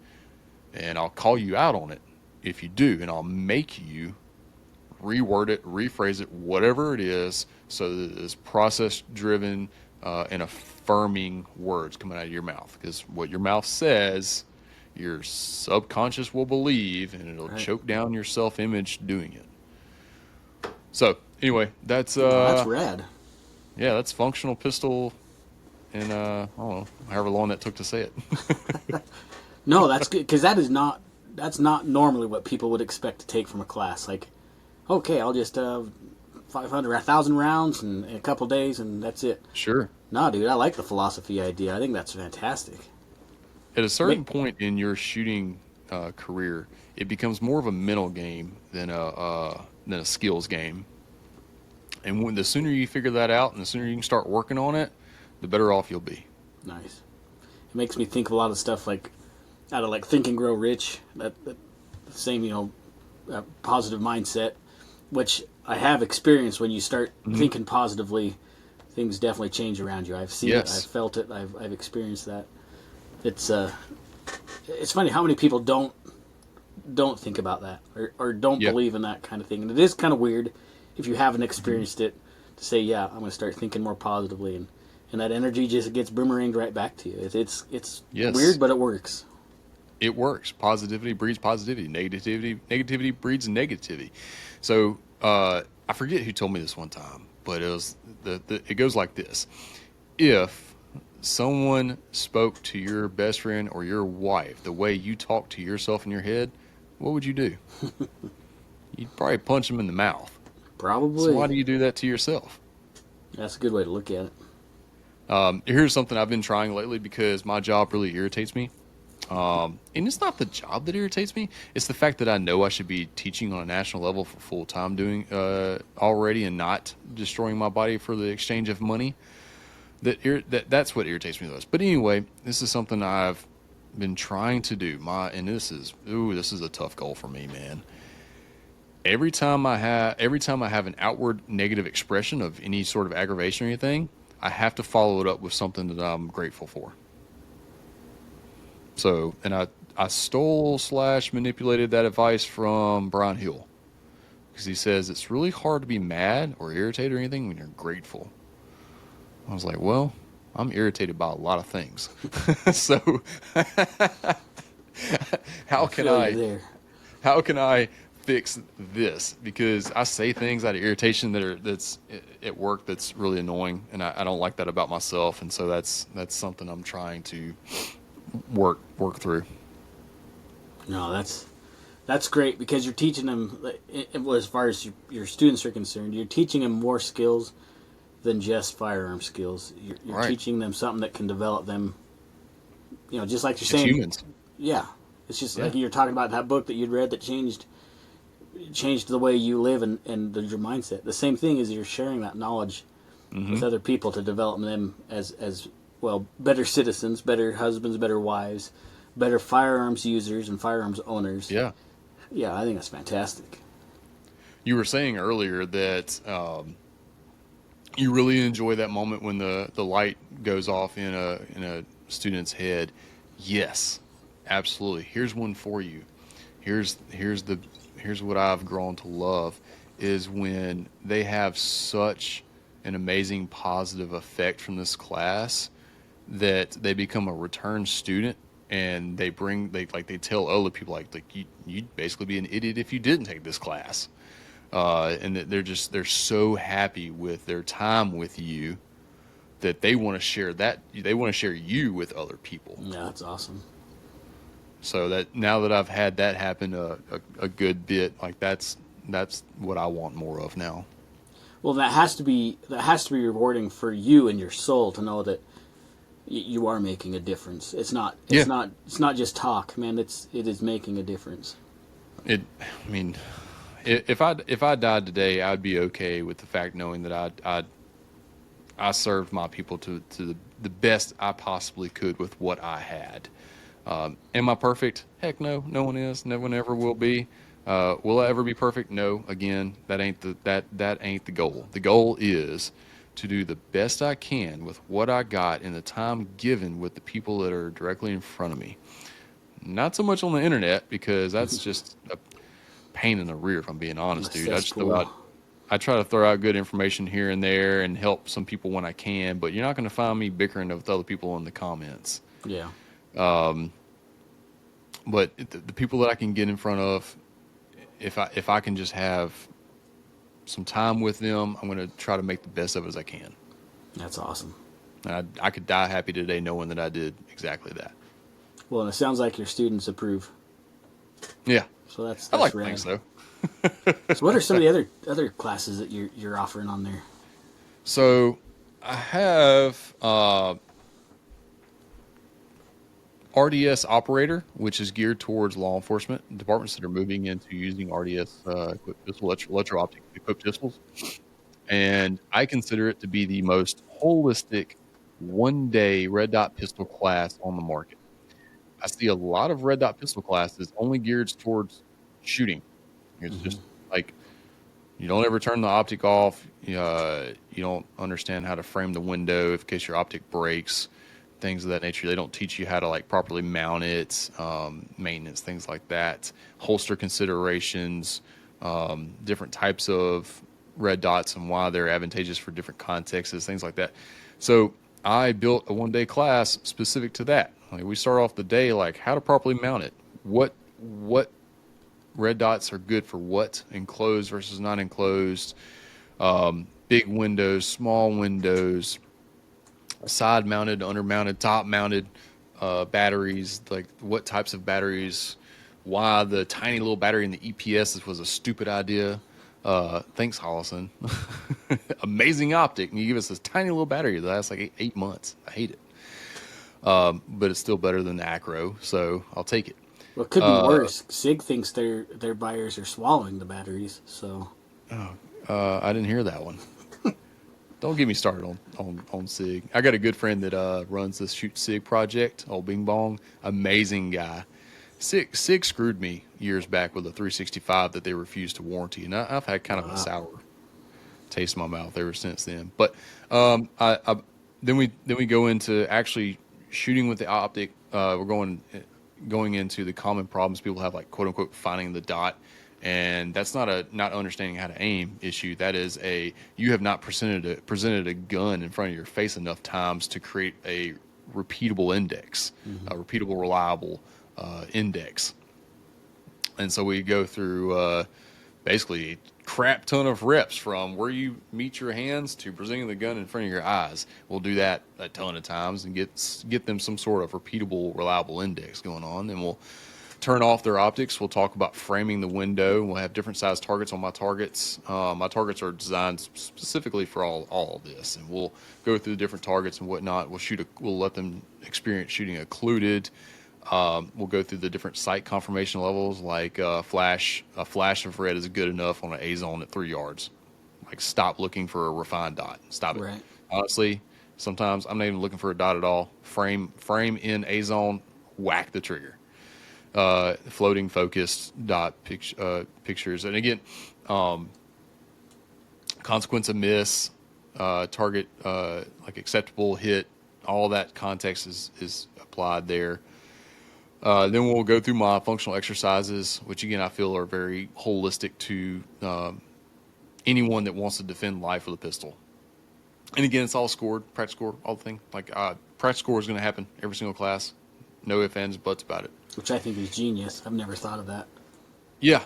And I'll call you out on it if you do, and I'll make you reword it, rephrase it, whatever it is, so that it's process-driven and affirming words coming out of your mouth. Because what your mouth says, your subconscious will believe, and it'll choke down your self-image doing it. So anyway, that's that's rad. Yeah, that's functional pistol, and I don't know, however long that took to say it. No, that's good, because that's not normally what people would expect to take from a class. Like, okay, I'll just 500, 1,000 rounds in a couple days, and that's it. Sure. No, dude, I like the philosophy idea. I think that's fantastic. At a certain point in your shooting career, it becomes more of a mental game than a skills game. And the sooner you figure that out, and the sooner you can start working on it, the better off you'll be. Nice. It makes me think of a lot of stuff like out of like Think and Grow Rich, that same positive mindset, which I have experienced. When you start thinking positively, things definitely change around you. I've seen it, I've felt it, I've experienced that. It's funny how many people don't think about that or don't believe in that kind of thing. And it is kind of weird if you haven't experienced it to say, yeah, I'm going to start thinking more positively, and that energy just gets boomeranged right back to you. It's weird, but it works. It works. Positivity breeds positivity. Negativity breeds negativity. So I forget who told me this one time, but it was it goes like this: if someone spoke to your best friend or your wife the way you talk to yourself in your head, what would you do? You'd probably punch them in the mouth. So why Probably. do you do that to yourself? That's a good way to look at it. Here's something I've been trying lately because my job really irritates me. And it's not the job that irritates me. It's the fact that I know I should be teaching on a national level for full time doing already and not destroying my body for the exchange of money. That's what irritates me the most. But anyway, this is something I've been trying to do. This is a tough goal for me, man. Every time I have an outward negative expression of any sort of aggravation or anything, I have to follow it up with something that I'm grateful for. So, and I stole / manipulated that advice from Brian Hill because he says it's really hard to be mad or irritated or anything when you're grateful. I was like, well, I'm irritated by a lot of things. So how can I fix this? Because I say things out of irritation that's at work that's really annoying, and I don't like that about myself, and so that's something I'm trying to work through. No, that's great because you're teaching them. Well, as far as your students are concerned, you're teaching them more skills than just firearm skills. You're Right. teaching them something that can develop them. Just like you're Just saying. humans. Yeah, it's just Yeah. like you're talking about that book that you'd read that changed the way you live and your mindset. The same thing is you're sharing that knowledge with other people to develop them as well, better citizens, better husbands, better wives, better firearms users and firearms owners. Yeah. Yeah, I think that's fantastic. You were saying earlier that you really enjoy that moment when the light goes off in a student's head. Yes, absolutely. Here's one for you. Here's what I've grown to love is when they have such an amazing positive effect from this class that they become a return student and they tell other people like you'd basically be an idiot if you didn't take this class. And that they're so happy with their time with you that they want to share you with other people. Yeah, that's awesome. So that now that I've had that happen a good bit, like that's what I want more of now. Well, that has to be rewarding for you and your soul to know that you are making a difference. It's not just talk, man. It is making a difference. I mean, if I died today, I'd be okay with the fact knowing that I served my people to the best I possibly could with what I had. Am I perfect? Heck no. No one is. No one ever will be. Will I ever be perfect? No. Again, that ain't the goal. The goal is to do the best I can with what I got in the time given with the people that are directly in front of me. Not so much on the internet because that's just a pain in the rear, if I'm being honest, dude. I try to throw out good information here and there and help some people when I can, but you're not going to find me bickering with other people in the comments. Yeah. But the people that I can get in front of, if I can just have some time with them, I'm going to try to make the best of it as I can. That's awesome. I could die happy today knowing that I did exactly that. Well, and it sounds like your students approve. Yeah. So that's I like to rad. think so. So what are some of the other classes that you're offering on there? So I have RDS operator, which is geared towards law enforcement departments that are moving into using RDS equipped pistol, electro-optic equipped pistols. And I consider it to be the most holistic one-day red dot pistol class on the market. I see a lot of red dot pistol classes only geared towards shooting. It's just like you don't ever turn the optic off. You don't understand how to frame the window in case your optic breaks, things of that nature. They don't teach you how to like properly mount it, maintenance, things like that, holster considerations, different types of red dots and why they're advantageous for different contexts, things like that. So I built a one-day class specific to that. Like we start off the day like how to properly mount it, what red dots are good for what, enclosed versus not enclosed, big windows, small windows, side mounted, under mounted, top mounted batteries, like what types of batteries, why the tiny little battery in the EPS was a stupid idea. Thanks, Hollison. Amazing optic. And you give us this tiny little battery that lasts like 8 months. I hate it. But it's still better than the Acro, so I'll take it. Well, it could be worse. SIG thinks their buyers are swallowing the batteries, so. I didn't hear that one. Don't get me started on SIG. I got a good friend that runs this Shoot SIG project, old Bing Bong. Amazing guy. SIG screwed me years back with a 365 that they refused to warranty, and I've had kind of a sour taste in my mouth ever since then. But then we go into actually shooting with the optic. We're going into the common problems people have, like quote unquote finding the dot. And that's not a not understanding how to aim issue. That is you have not presented a gun in front of your face enough times to create a repeatable index, a repeatable, reliable index. And so we go through basically a crap ton of reps from where you meet your hands to presenting the gun in front of your eyes. We'll do that a ton of times and get them some sort of repeatable, reliable index going on. Then we'll turn off their optics. We'll talk about framing the window. We'll have different size targets on my targets. My targets are designed specifically for all of this, and we'll go through the different targets and whatnot. We'll let them experience shooting occluded. We'll go through the different sight confirmation levels, like a flash of red is good enough on an A zone at 3 yards. Like, stop looking for a refined dot. Stop it. Right. Honestly, sometimes I'm not even looking for a dot at all. Frame in A zone, whack the trigger. Floating focused dot pictures, and again, consequence of miss, target, like acceptable hit, all that context is applied there. Then we'll go through my functional exercises, which again I feel are very holistic to anyone that wants to defend life with a pistol. And again, it's all scored, practice score, all the thing. Like practice score is going to happen every single class, no ifs, ands, buts about it. Which I think is genius. I've never thought of that. Yeah.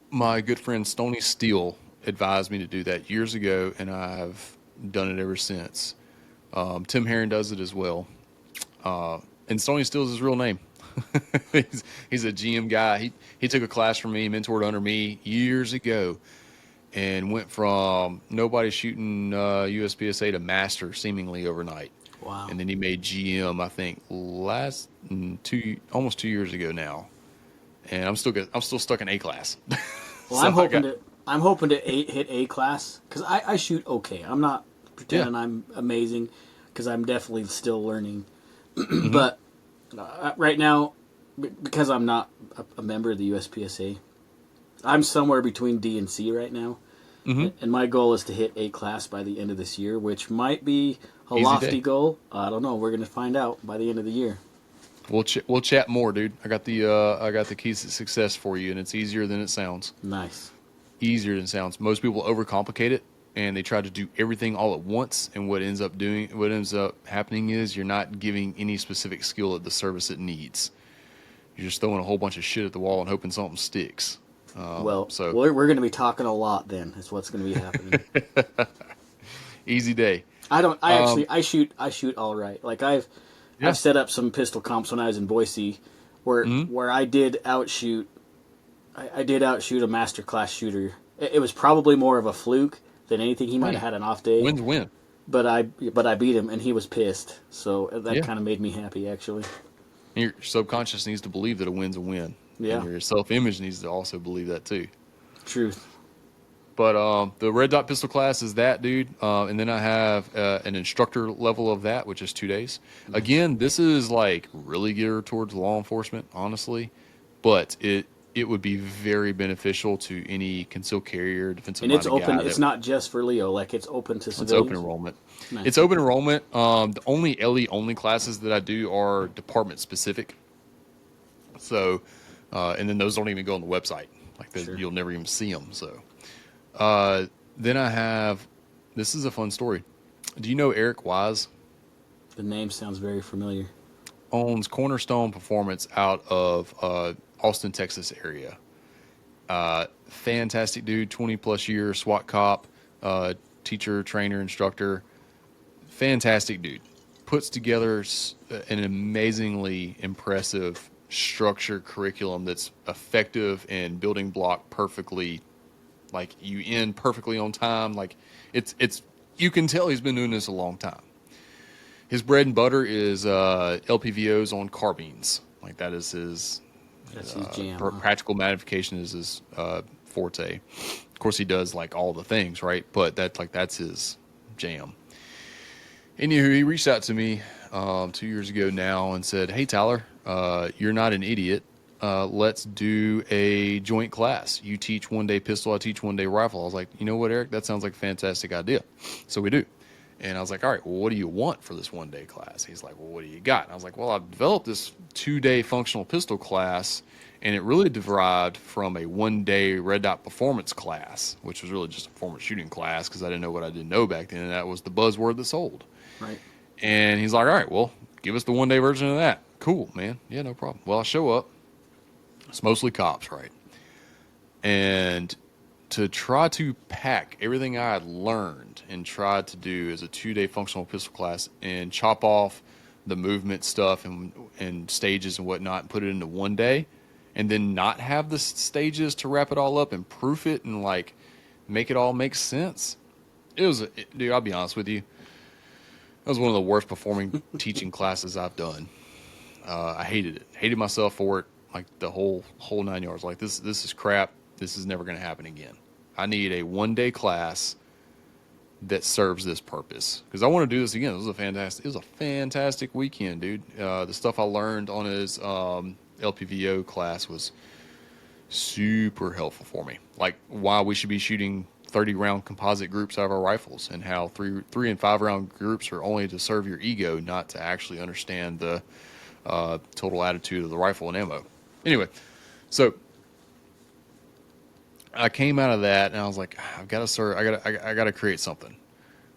My good friend Stony Steele advised me to do that years ago, and I've done it ever since. Tim Herron does it as well. And Stony Steele is his real name. he's a GM guy. He took a class from me, mentored under me years ago, and went from nobody shooting USPSA to master seemingly overnight. Wow. And then he made GM, I think, almost 2 years ago now. And I'm still stuck in A class. Well, so I'm hoping to hit A class, because I shoot okay. I'm not pretending I'm amazing, because I'm definitely still learning. But right now, because I'm not a member of the USPSA, I'm somewhere between D and C right now. And my goal is to hit A class by the end of this year, which might be a lofty goal. I don't know. We're going to find out by the end of the year. We'll chat more, dude. I got the keys to success for you, and it's easier than it sounds. Nice. Easier than it sounds. Most people overcomplicate it, and they try to do everything all at once. And what ends up happening is you're not giving any specific skill at the service it needs. You're just throwing a whole bunch of shit at the wall and hoping something sticks. So we're going to be talking a lot then. Is what's going to be happening. Easy day. I shoot all right. Like I've set up some pistol comps when I was in Boise, where I did outshoot. I did outshoot a master class shooter. It was probably more of a fluke than anything. He might have had an off day. Wins win. But I beat him, and he was pissed. So that kind of made me happy, actually. Your subconscious needs to believe that a win's a win. Yeah. And your self-image needs to also believe that too. Truth. But the red dot pistol class is that, dude. And then I have an instructor level of that, which is 2 days. Again, this is like really geared towards law enforcement, honestly. But it would be very beneficial to any concealed carrier, defensive. And it's open. It's not just for Leo. Like it's open to civilians. It's open enrollment. Nice. It's open enrollment. The only LE only classes that I do are department specific. So, and then those don't even go on the website. Like you'll never even see them. So, then I have. This is a fun story. Do you know Eric Wise? The name sounds very familiar. Owns Cornerstone Performance out of Austin, Texas area. Fantastic dude, 20 plus years, SWAT cop, teacher, trainer, instructor. fantastic dude. Puts together an amazingly impressive structured curriculum that's effective and building block perfectly. Like you end perfectly on time. Like it's you can tell he's been doing this a long time. His bread and butter is LPVOs on carbines. Like that is his. That's his jam. Practical magnification is his forte. Of course, he does like all the things, right? But that's his jam. Anywho, he reached out to me 2 years ago now and said, "Hey Tyler, you're not an idiot. Let's do a joint class. You teach 1 day pistol, I teach 1 day rifle." I was like, "You know what, Eric? That sounds like a fantastic idea." So we do. And I was like, "All right, well, what do you want for this 1 day class?" He's like, "Well, what do you got?" And I was like, "Well, I've developed this 2 day functional pistol class, and it really derived from a 1 day red dot performance class, which was really just a performance shooting class because I didn't know what I didn't know back then, and that was the buzzword that sold." Right. And he's like, "All right, well, give us the 1 day version of that." Cool, man. Yeah, no problem. Well, I show up. It's mostly cops, right? And to try to pack everything I had learned and tried to do as a 2 day functional pistol class and chop off the movement stuff and stages and whatnot and put it into 1 day and then not have the stages to wrap it all up and proof it and like make it all make sense. Dude, I'll be honest with you. That was one of the worst performing teaching classes I've done. I hated it. Hated myself for it. Like the whole 9 yards. Like this is crap. This is never going to happen again. I need a 1 day class that serves this purpose because I want to do this again. It was a fantastic weekend, dude. The stuff I learned on his LPVO class was super helpful for me. Like why we should be shooting 30 round composite groups out of our rifles and how three and 5 round groups are only to serve your ego, not to actually understand the total attitude of the rifle and ammo. Anyway, so I came out of that and I was like, I gotta create something.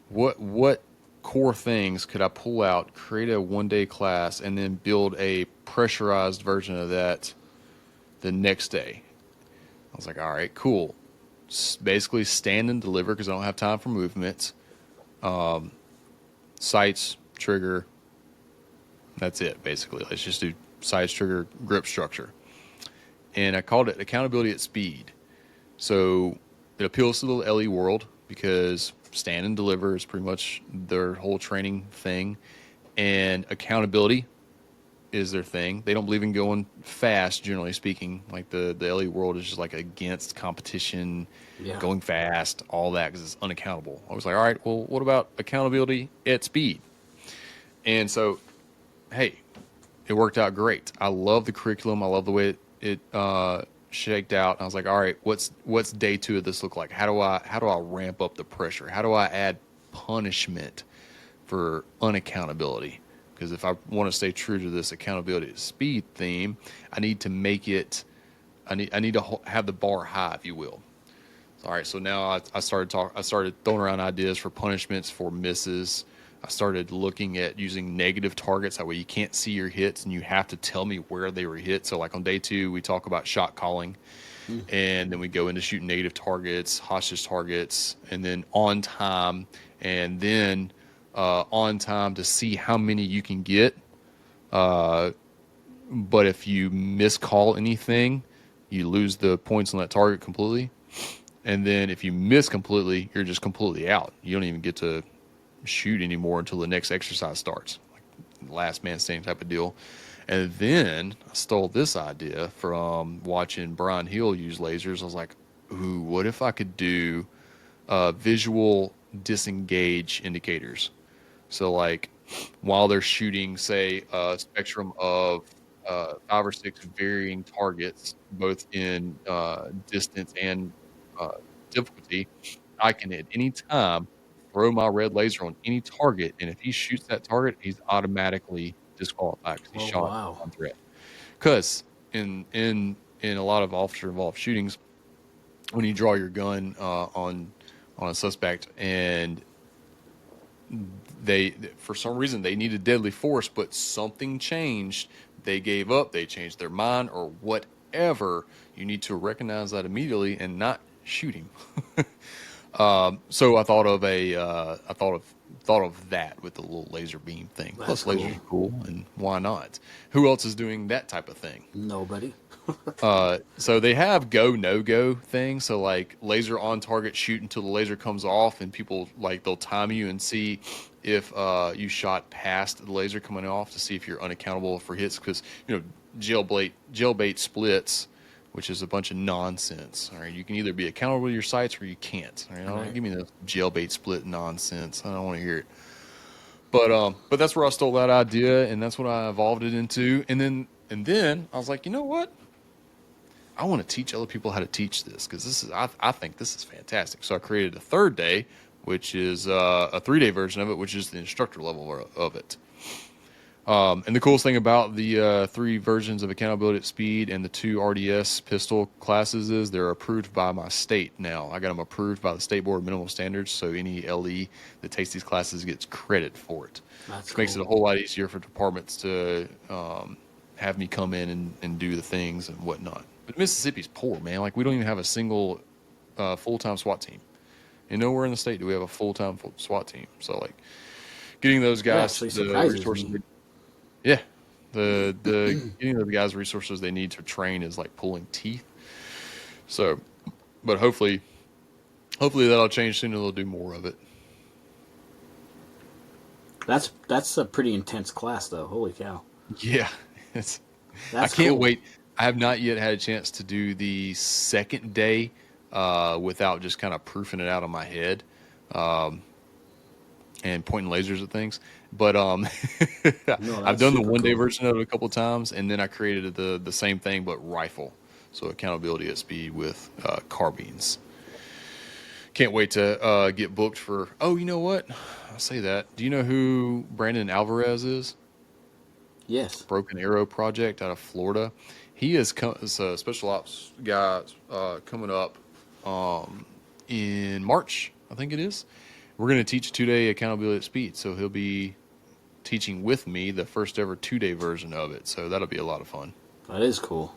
What core things could I pull out, create a 1 day class, and then build a pressurized version of that the next day? I was like, all right, cool. Basically stand and deliver because I don't have time for movements. Sights, trigger. That's it, basically. Let's just do sights, trigger, grip structure. And I called it accountability at speed. So it appeals to the LE world because stand and deliver is pretty much their whole training thing. And accountability is their thing. They don't believe in going fast, generally speaking. Like the LE world is just like against competition, going fast, all that because it's unaccountable. I was like, all right, well, what about accountability at speed? And so, hey, it worked out great. I love the curriculum. I love the way it shaked out. And I was like, all right, what's day 2 of this look like? How do I ramp up the pressure? How do I add punishment for unaccountability? Because if I want to stay true to this accountability at speed theme, I need to make it. I need to have the bar high, if you will. All right, so now I started throwing around ideas for punishments for misses. I started looking at using negative targets. That way you can't see your hits and you have to tell me where they were hit. So like on day 2, we talk about shot calling and then we go into shooting negative targets, hostage targets, and then on time, and then on time to see how many you can get. But if you miscall anything, you lose the points on that target completely. And then if you miss completely, you're just completely out. You don't even get to shoot anymore until the next exercise starts, like last man standing type of deal. And then I stole this idea from watching Brian Hill use lasers. I was like, ooh, what if I could do visual disengage indicators? So like while they're shooting, say, a spectrum of 5 or 6 varying targets, both in distance and difficulty, I can at any time throw my red laser on any target, and if he shoots that target, he's automatically disqualified because he's shot on threat. Because in a lot of officer involved shootings, when you draw your gun on a suspect and they for some reason they needed deadly force, but something changed, they gave up, they changed their mind or whatever, you need to recognize that immediately and not shoot him. So I thought of thought of that with the little laser beam thing. That's Plus, lasers are cool, and why not? Who else is doing that type of thing? Nobody. So they have go no go things. So like laser on target, shoot until the laser comes off, and people like they'll time you and see if you shot past the laser coming off to see if you're unaccountable for hits, because jailbait splits, which is a bunch of nonsense. All right, you can either be accountable to your sights or you can't. All right, don't give me the jailbait split nonsense. I don't want to hear it. But that's where I stole that idea, and that's what I evolved it into. And then I was like, you know what? I want to teach other people how to teach this, because this is I think this is fantastic. So I created a third day, which is a 3-day version of it, which is the instructor level of it. And the coolest thing about the 3 versions of accountability at speed and the 2 RDS pistol classes is they're approved by my state now. I got them approved by the State Board of Minimum Standards, so any LE that takes these classes gets credit for it. Which makes it a whole lot easier for departments to have me come in and do the things and whatnot. But Mississippi's poor, man. Like, we don't even have a single full-time SWAT team. And nowhere in the state do we have a full-time SWAT team. So, like, getting those guys the resources, the getting the guys resources they need to train is like pulling teeth. So, but hopefully that'll change soon, and they'll do more of it. That's a pretty intense class, though. Holy cow! Yeah, I can't wait. I have not yet had a chance to do the second day without just kind of proofing it out in my head and pointing lasers at things. But I've done the 1-day version of it a couple of times, and then I created the same thing but rifle. So accountability at speed with carbines. Can't wait to get booked for. Oh, you know what? I'll say that. Do you know who Brandon Alvarez is? Yes. Broken Arrow Project out of Florida. He is a special ops guy coming up in March, I think it is. We're going to teach a 2-day accountability at speed. So he'll be teaching with me the first ever 2-day version of it. So that'll be a lot of fun. That is cool.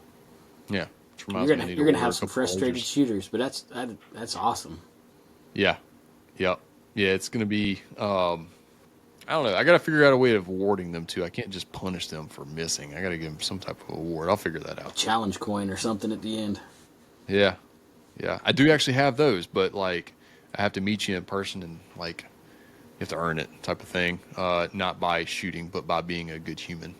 Yeah. You're gonna have some frustrated shooters, but that's awesome. Yeah. Yep. Yeah, it's going to be, I don't know. I got to figure out a way of awarding them too. I can't just punish them for missing. I got to give them some type of award. I'll figure that out. Challenge coin or something at the end. Yeah. Yeah. I do actually have those, but like I have to meet you in person and like you have to earn it type of thing. Not by shooting, but by being a good human.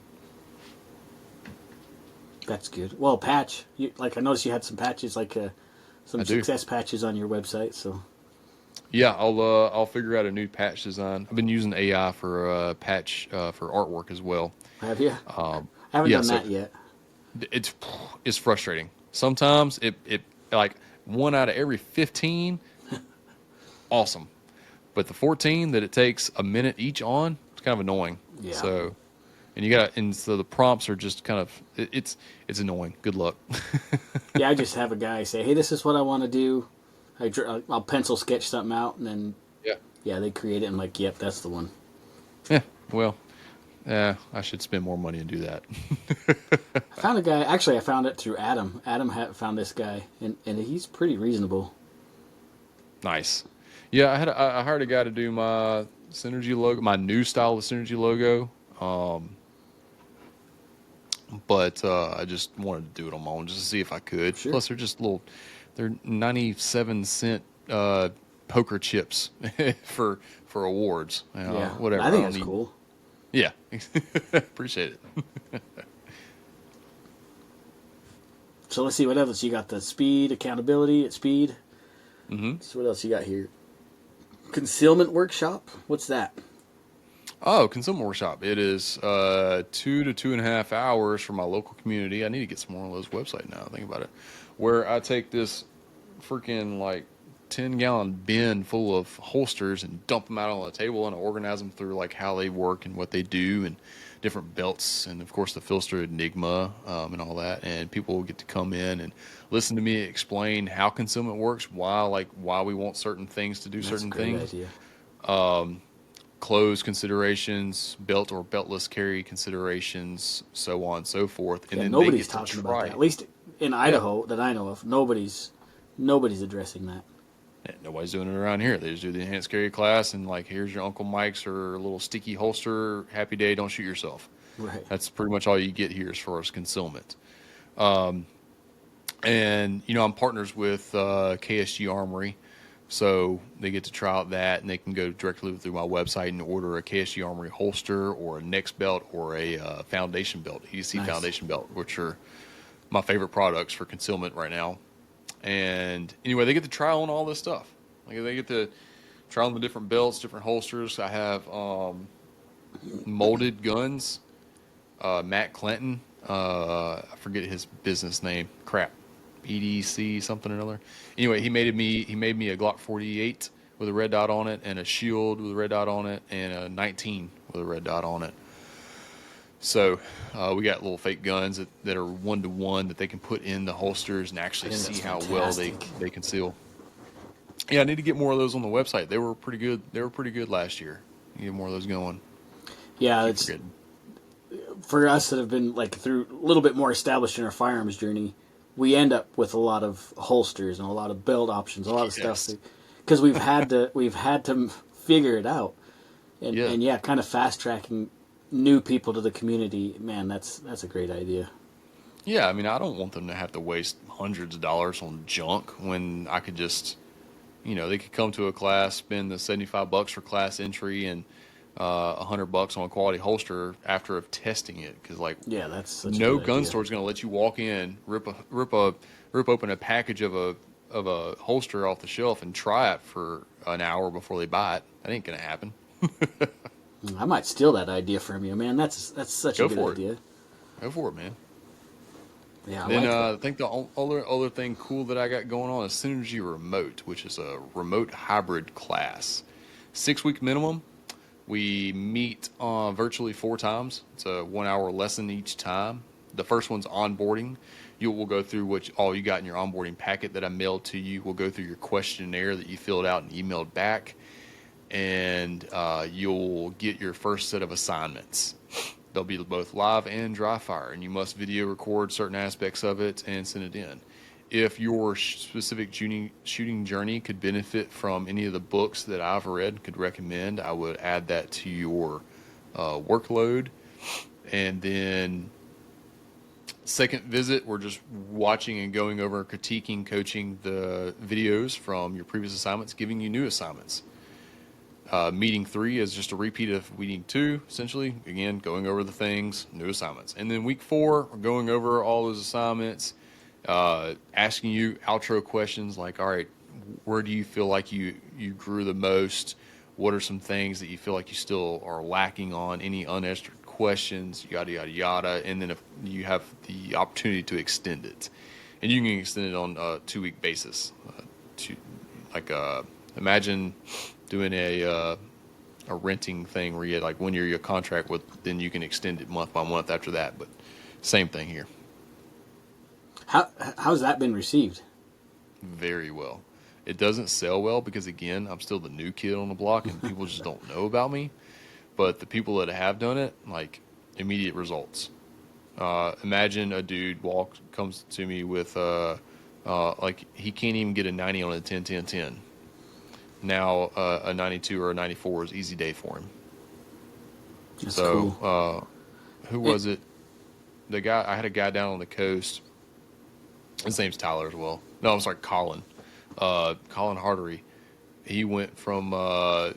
That's good. Well, patch. I noticed you had some patches, some success patches on your website. So. Yeah, I'll figure out a new patch design. I've been using AI for patch for artwork as well. Have you? I haven't done that yet. It's frustrating. Sometimes it like 1 out of every 15, awesome, but the 14 that it takes a minute each on, it's kind of annoying. Yeah. So, so the prompts are just kind of it's annoying. Good luck. Yeah, I just have a guy say, "Hey, this is what I want to do." I'll pencil sketch something out, and then they create it. And I'm like, yep, that's the one. Yeah, well, I should spend more money and do that. I found a guy. Actually, I found it through Adam. Adam found this guy, and he's pretty reasonable. Nice. Yeah, I hired a guy to do my Synergy logo, my new style of Synergy logo. But I just wanted to do it on my own just to see if I could. Sure. Plus, they're 97-cent poker chips for awards. Whatever. I think that's cool. Yeah, appreciate it. So let's see what else you got. The speed, accountability at speed. Mm-hmm. So what else you got here? Concealment workshop. What's that? Oh, concealment workshop. It is 2 to 2.5 hours for my local community. I need to get some more on those website now. Think about it. Where I take this freaking 10-gallon bin full of holsters and dump them out on the table, and I organize them through how they work and what they do and different belts, and of course the Filster Enigma and all that. And people will get to come in and listen to me explain how concealment works, why we want certain things to do certain things. Idea. Clothes considerations, belt or beltless carry considerations, so on and so forth. And then nobody's talking about that. At least in Idaho that I know of, nobody's addressing that. Nobody's doing it around here. They just do the enhanced carry class, and like, here's your Uncle Mike's or a little sticky holster. Happy day, don't shoot yourself. Right. That's pretty much all you get here as far as concealment. And I'm partners with KSG Armory, so they get to try out that, and they can go directly through my website and order a KSG Armory holster or a next belt or a foundation belt, EDC Nice. foundation belt, which are my favorite products for concealment right now. And anyway, they get to try on all this stuff. Like, they get to try on the different belts, different holsters. I have molded guns. Matt Clinton, I forget his business name. Crap, EDC something or another. Anyway, he made me a Glock 48 with a red dot on it, and a Shield with a red dot on it, and a 19 with a red dot on it. So we got little fake guns that are 1-to-1 that they can put in the holsters and actually see how well they conceal. Yeah, I need to get more of those on the website. They were pretty good. They were pretty good last year. Need more of those going. Yeah, it's for us that have been like through a little bit more established in our firearms journey. We end up with a lot of holsters and a lot of belt options, a lot of stuff because we've had to figure it out, and kind of fast tracking new people to the community. Man, that's a great idea. Yeah, I mean, I don't want them to have to waste hundreds of dollars on junk when I could just, they could come to a class, spend the $75 for class entry, and $100 on a quality holster after of testing it. Because that's such no a good gun idea. store is going to let you walk in, rip open a package of a holster off the shelf and try it for an hour before they buy it. That ain't going to happen. I might steal that idea from you, man. That's such a good idea. Go for it, man. Yeah. I think the other thing cool that I got going on is Synergy Remote, which is a remote hybrid class. 6-week minimum. We meet virtually 4 times. It's a 1-hour lesson each time. The first one's onboarding. We'll go through all you got in your onboarding packet that I mailed to you. We'll go through your questionnaire that you filled out and emailed back. And you'll get your first set of assignments. They'll be both live and dry fire, and you must video record certain aspects of it and send it in. If your specific shooting journey could benefit from any of the books that I've read, could recommend, I would add that to your workload. And then second visit, we're just watching and going over, critiquing, coaching the videos from your previous assignments, giving you new assignments. Meeting 3 is just a repeat of meeting 2, essentially. Again, going over the things, new assignments. And then week 4, we're going over all those assignments, asking you outro questions like, all right, where do you feel like you grew the most? What are some things that you feel like you still are lacking on? Any unanswered questions, yada, yada, yada. And then if you have the opportunity to extend it. And you can extend it on a 2-week basis. Imagine doing a renting thing where you had 1 year your contract with, then you can extend it month by month after that. But same thing here. How's that been received? Very well. It doesn't sell well because, again, I'm still the new kid on the block and people just don't know about me. But the people that have done it, immediate results. Imagine a dude comes to me with he can't even get a 90 on a 10-10-10. Now a 92 or a 94 is easy day for him. That's so cool. Who was it? I had a guy down on the coast. His name's Tyler as well. No, I'm sorry, Colin. Colin Hardery. He went from I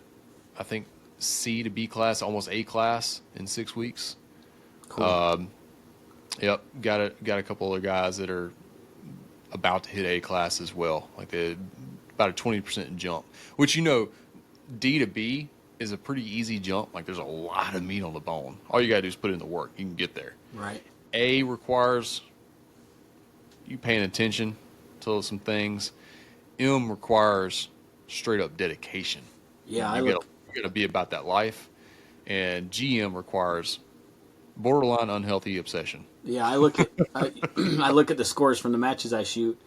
think C to B class, almost A class in 6 weeks. Cool. Yep. Got a couple other guys that are about to hit A class as well. About a 20% jump, which D to B is a pretty easy jump. There's a lot of meat on the bone. All you gotta do is put in the work. You can get there. Right. A requires you paying attention to some things. M requires straight up dedication. Yeah, you gotta be about that life. And GM requires borderline unhealthy obsession. Yeah, I look at I look at the scores from the matches I shoot,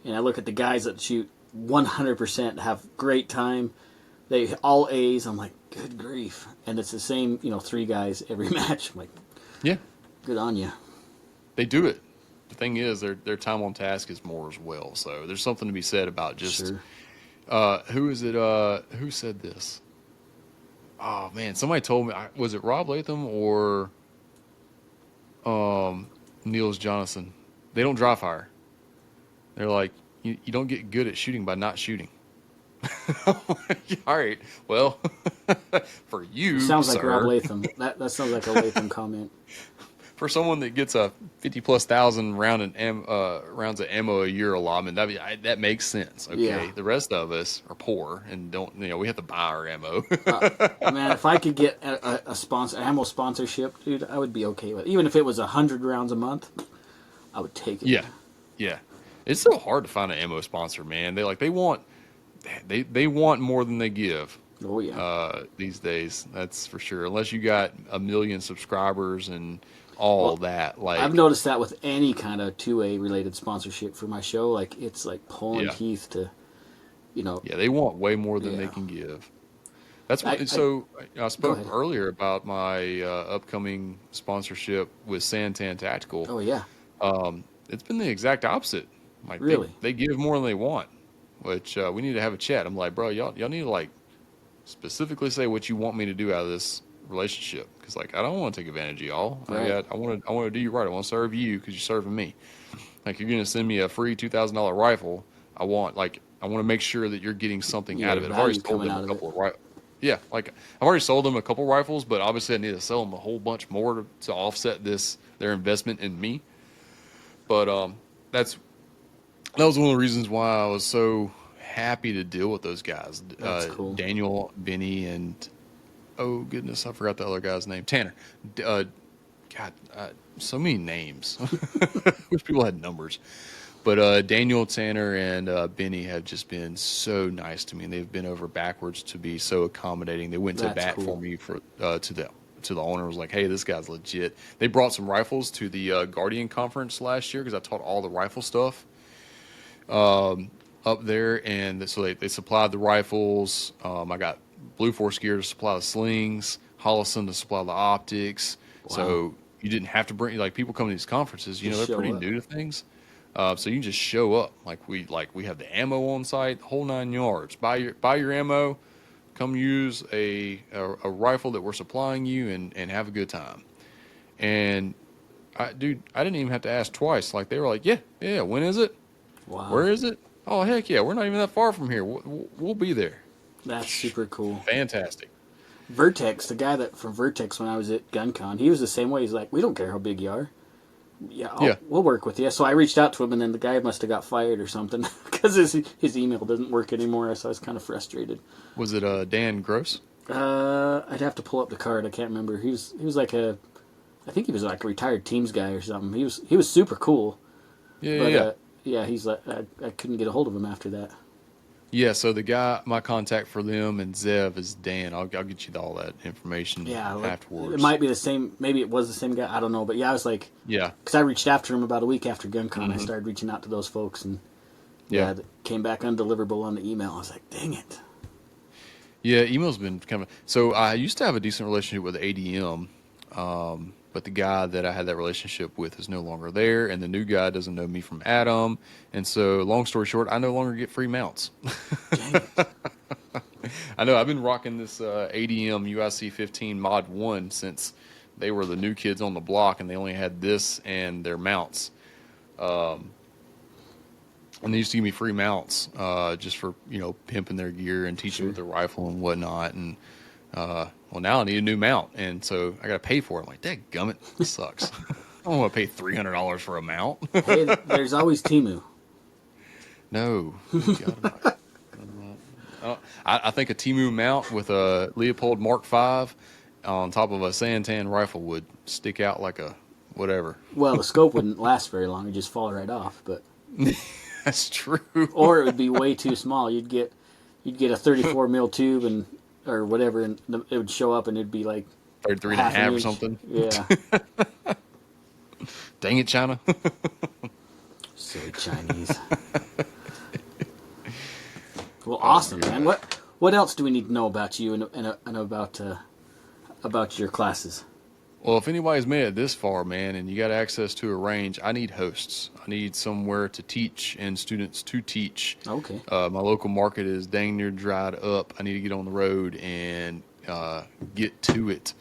and I look at the guys that shoot 100%, have great time. They all A's. I'm like, good grief. And it's the same, 3 guys every match. I'm like, yeah, good on you. They do it. The thing is, their time on task is more as well. So there's something to be said about just, Sure. Who is it? Who said this? Oh man, somebody told me. Was it Rob Latham or Niels Jonathan? They don't dry fire. They're like, you don't get good at shooting by not shooting. All right. Well, for you, It sounds like sir, Rob Latham. That sounds like a Latham comment. for someone that gets a 50,000+ rounds of ammo a year allotment, that makes sense. Okay. Yeah. The rest of us are poor and don't, we have to buy our ammo. Man, if I could get a ammo sponsorship, dude, I would be okay with it. Even if it was 100 rounds a month, I would take it. Yeah. Yeah. It's so hard to find an ammo sponsor, man. They want more than they give. Oh yeah. These days, that's for sure. Unless you got 1 million subscribers and all that. Like, I've noticed that with any kind of 2A related sponsorship for my show, like it's like pulling teeth to, Yeah, they want way more than they can give. That's what. I spoke earlier about my upcoming sponsorship with Santan Tactical. Oh yeah. It's been the exact opposite. Like, really, they give more than they want, which we need to have a chat. I'm like, bro, y'all need to like specifically say what you want me to do out of this relationship, because like I don't want to take advantage of y'all. Right. I want to do you right. I want to serve you because you're serving me. Like, you're gonna send me a free $2,000 rifle. I want to make sure that you're getting something out of it. I've already sold them a couple of rifles. Yeah, like I've already sold them a couple rifles, but obviously I need to sell them a whole bunch more to offset their investment in me. But that was one of the reasons why I was so happy to deal with those guys. That's cool. Daniel, Benny, and oh goodness, I forgot the other guy's name. Tanner. So many names. Wish people had numbers. But Daniel, Tanner, and Benny have just been so nice to me, and they've been over backwards to be so accommodating. They went to bat for me to the owner. Was like, hey, this guy's legit. They brought some rifles to the Guardian conference last year because I taught all the rifle stuff up there, and so they supplied the rifles. I got Blue Force Gear to supply the slings, Hollison to supply the optics. Wow. So you didn't have to bring, like, people come to these conferences, they're pretty new to things. So you can just show up. We have the ammo on site, the whole 9 yards. Buy your ammo, come use a rifle that we're supplying you, and have a good time. And I didn't even have to ask twice. Like, they were like, yeah, when is it? Wow. Where is it? Oh, heck yeah, we're not even that far from here. We'll be there. That's super cool. Fantastic. Vertex, the guy from Vertex when I was at GunCon, he was the same way. He's like, we don't care how big you are. We'll work with you. So I reached out to him, and then the guy must have got fired or something because his email doesn't work anymore. So I was kind of frustrated. Was it Dan Gross? I'd have to pull up the card. I can't remember. He was like I think he was like a retired teams guy or something. He was super cool. Yeah. He's like I couldn't get a hold of him after that. Yeah, so the guy, my contact for them and Zev is Dan. I'll get you all that information afterwards. It might be the same. Maybe it was the same guy. I don't know. But yeah, I was like, because I reached after him about a week after GunCon. Mm-hmm. I started reaching out to those folks, and it came back undeliverable on the email. I was like, dang it. Yeah, email's been coming. So I used to have a decent relationship with ADM, but the guy that I had that relationship with is no longer there, and the new guy doesn't know me from Adam. And so, long story short, I no longer get free mounts. I know, I've been rocking this ADM UIC 15 Mod 1 since they were the new kids on the block, and they only had this and their mounts. And they used to give me free mounts just for, pimping their gear and teaching with their rifle and whatnot. And well, now I need a new mount, and so I got to pay for it. I'm like, dadgummit, this sucks. I don't want to pay $300 for a mount. Hey, there's always Temu. No. I think a Temu mount with a Leopold Mark V on top of a Santan rifle would stick out like a whatever. Well, the scope wouldn't last very long. It'd just fall right off. But that's true. Or it would be way too small. You'd get a 34 mil tube or whatever, and it would show up, and it'd be like 33 and a half or something. Yeah. Dang it, China. Silly Chinese. Well, awesome, man. What else do we need to know about you and about your classes? Well, if anybody's made it this far, man, and you got access to a range, I need hosts. I need somewhere to teach and students to teach. Okay. My local market is dang near dried up. I need to get on the road and get to it.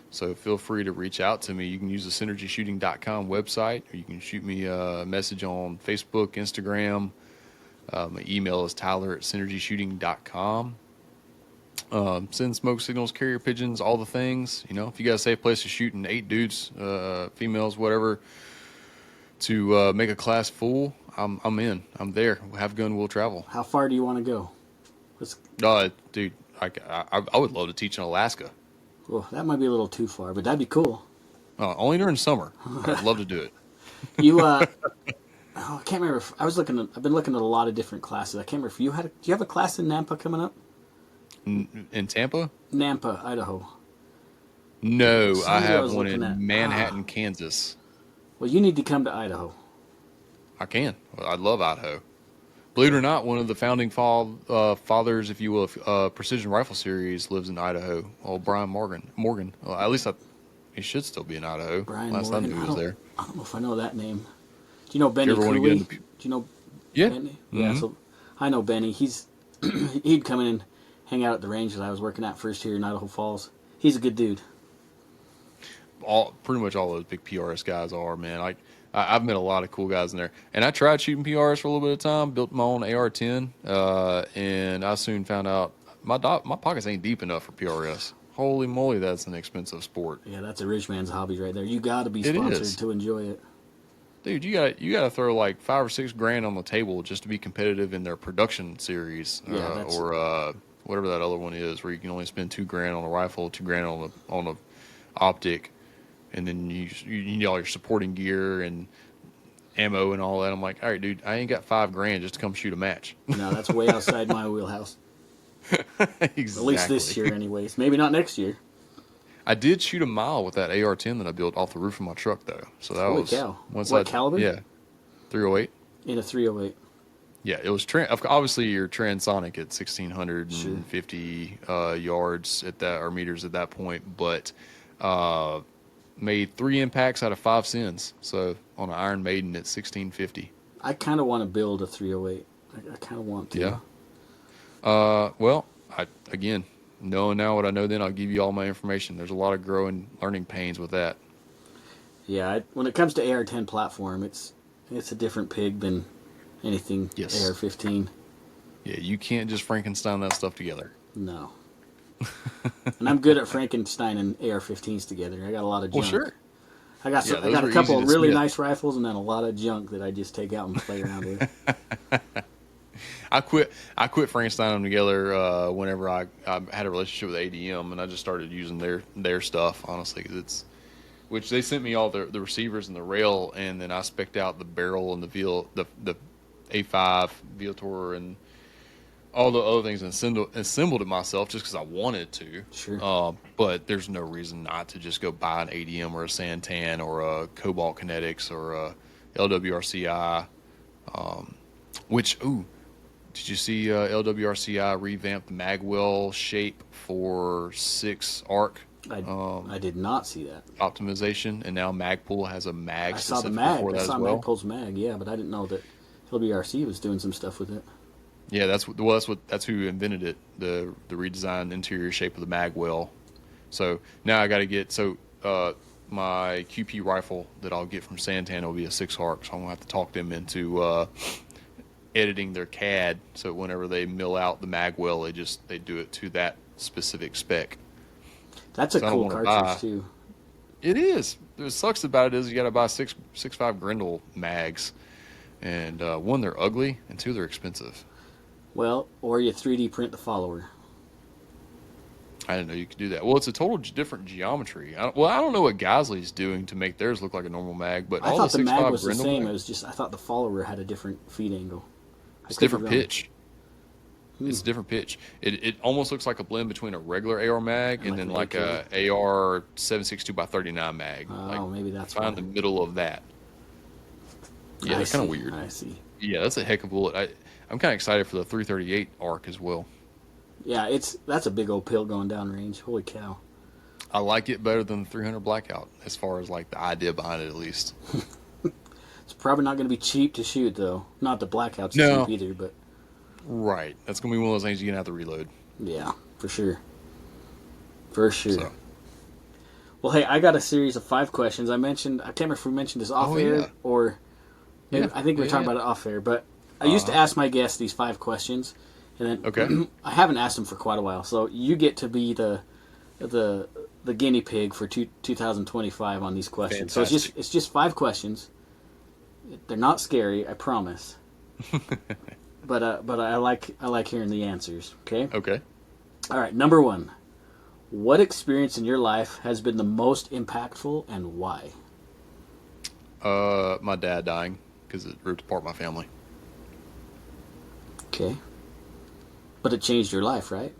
So feel free to reach out to me. You can use the synergyshooting.com website, or you can shoot me a message on Facebook, Instagram. My email is tyler@synergyshooting.com. Send smoke signals, carrier pigeons, all the things. You know, if you got a safe place to shoot and 8 dudes, females, whatever, to make a class full, I'm in. I'm there. Have gun, will travel. How far do you want to go? Dude, I would love to teach in Alaska. Well, that might be a little too far, but that'd be cool. Only during summer. I'd love to do it. You, I can't remember. I've been looking at a lot of different classes. I can't remember if do you have a class in Nampa coming up? In Tampa? Nampa, Idaho. No, Somebody I have was one looking in at- Manhattan, Kansas. Well, you need to come to Idaho. I can. I love Idaho. Believe it or not, one of the founding fathers, if you will, Precision Rifle Series lives in Idaho. Old Brian Morgan. Well, at least he should still be in Idaho. Brian Last Morgan. I knew he was there. I don't know if I know that name. Do you know Benny ever wanna get Cooley? into Do you know Yeah. Benny? Yeah, so I know Benny. He'd come in and hang out at the range that I was working at first here in Idaho Falls. He's a good dude. Pretty much all those big PRS guys are, man. I've met a lot of cool guys in there, and I tried shooting PRS for a little bit of time. Built my own AR-10, and I soon found out my pockets ain't deep enough for PRS. Holy moly, that's an expensive sport. Yeah, that's a rich man's hobby right there. You got to be It sponsored is. to enjoy it. Dude, you gotta throw like $5 or $6 grand on the table just to be competitive in their production series, Yeah, or whatever that other one is, where you can only spend $2 grand on a rifle, $2 grand on a optic, and then you need all your supporting gear and ammo and all that. I'm like, all right, dude, I ain't got $5 grand just to come shoot a match. No, that's way outside my wheelhouse. Exactly. At least this year, anyways. Maybe not next year. I did shoot a mile with that AR-10 that I built off the roof of my truck, though. So that Holy was cow. once What caliber? Yeah, 308. In a 308. Yeah, it was obviously you're transonic at 1,650 yards at that, or meters at that point, but made 3 impacts out of 5 sends. So on an Iron Maiden at 1,650. I kind of want to build a 308. I kind of want to. Yeah. Well, again, knowing now what I know, then I'll give you all my information. There's a lot of learning pains with that. Yeah, when it comes to AR-10 platform, it's a different pig than anything Yes. AR-15. Yeah, you can't just Frankenstein that stuff together. No. And I'm good at Frankenstein and AR-15s together. I got a lot of junk. Well, sure. I got Yeah, those a are couple easy of to really smith. nice rifles and then a lot of junk that I just take out and play around with. I quit Frankenstein them together whenever I had a relationship with ADM, and I just started using their stuff, honestly, because which they sent me all the receivers and the rail, and then I spec'd out the barrel and the A5 Viator and all the other things, and assembled it myself just because I wanted to. Sure. But there's no reason not to just go buy an ADM or a Santan or a Cobalt Kinetics or a LWRCI. Did you see LWRCI revamp the magwell shape for 6 arc I did not see that. optimization, and now Magpul has a mag I saw the specifically mag. for I that saw as well. Magpul's mag, yeah, but I didn't know that LBRC was doing some stuff with it. Yeah, that's who invented it, the redesigned interior shape of the magwell. So now I got to get my QP rifle that I'll get from Santan will be a 6 arc, so I'm gonna have to talk them into editing their CAD, so whenever they mill out the magwell, they do it to that specific spec. That's a So I don't cool wanna cartridge buy- too. It is. What sucks about it is you got to buy 6.5 Grendel mags, and one, they're ugly, and 2, they're expensive. Well, or you 3D print the follower. I didn't know you could do that. Well, it's a total different geometry. I don't know what Geisley's doing to make theirs look like a normal mag, but I all thought the mag 6.5 was the Grendel same. mag- It was just I thought the follower had a different feed angle. It's could be different wrong. pitch. It's a different pitch. It almost looks like a blend between a regular AR mag and Like then an like AK. a AR 7.62x39 mag. Oh, maybe that's find why. the middle of that. Yeah, I it's kind of see, weird. I see. Yeah, that's a heck of a bullet. I'm kind of excited for the 338 arc as well. Yeah, that's a big old pill going down range. Holy cow! I like it better than the 300 Blackout, as far as like the idea behind it, at least. It's probably not going to be cheap to shoot, though. Not the Blackout's No. cheap either, but Right. That's going to be one of those things you're going to have to reload. yeah, for sure. For sure. So. Well, hey, I got a series of 5 questions. I can't remember if we mentioned this off air yeah. or maybe, Yeah. I think we were talking about it off air, but I used to ask my guests these 5 questions, and then Okay. I haven't asked them for quite a while. So you get to be the guinea pig for 2025 on these questions. Fantastic. So it's just 5 questions. They're not scary, I promise. but I like hearing the answers. Okay. Okay. All right. Number 1. What experience in your life has been the most impactful and why? My dad dying because it ripped apart my family. Okay. But it changed your life, right?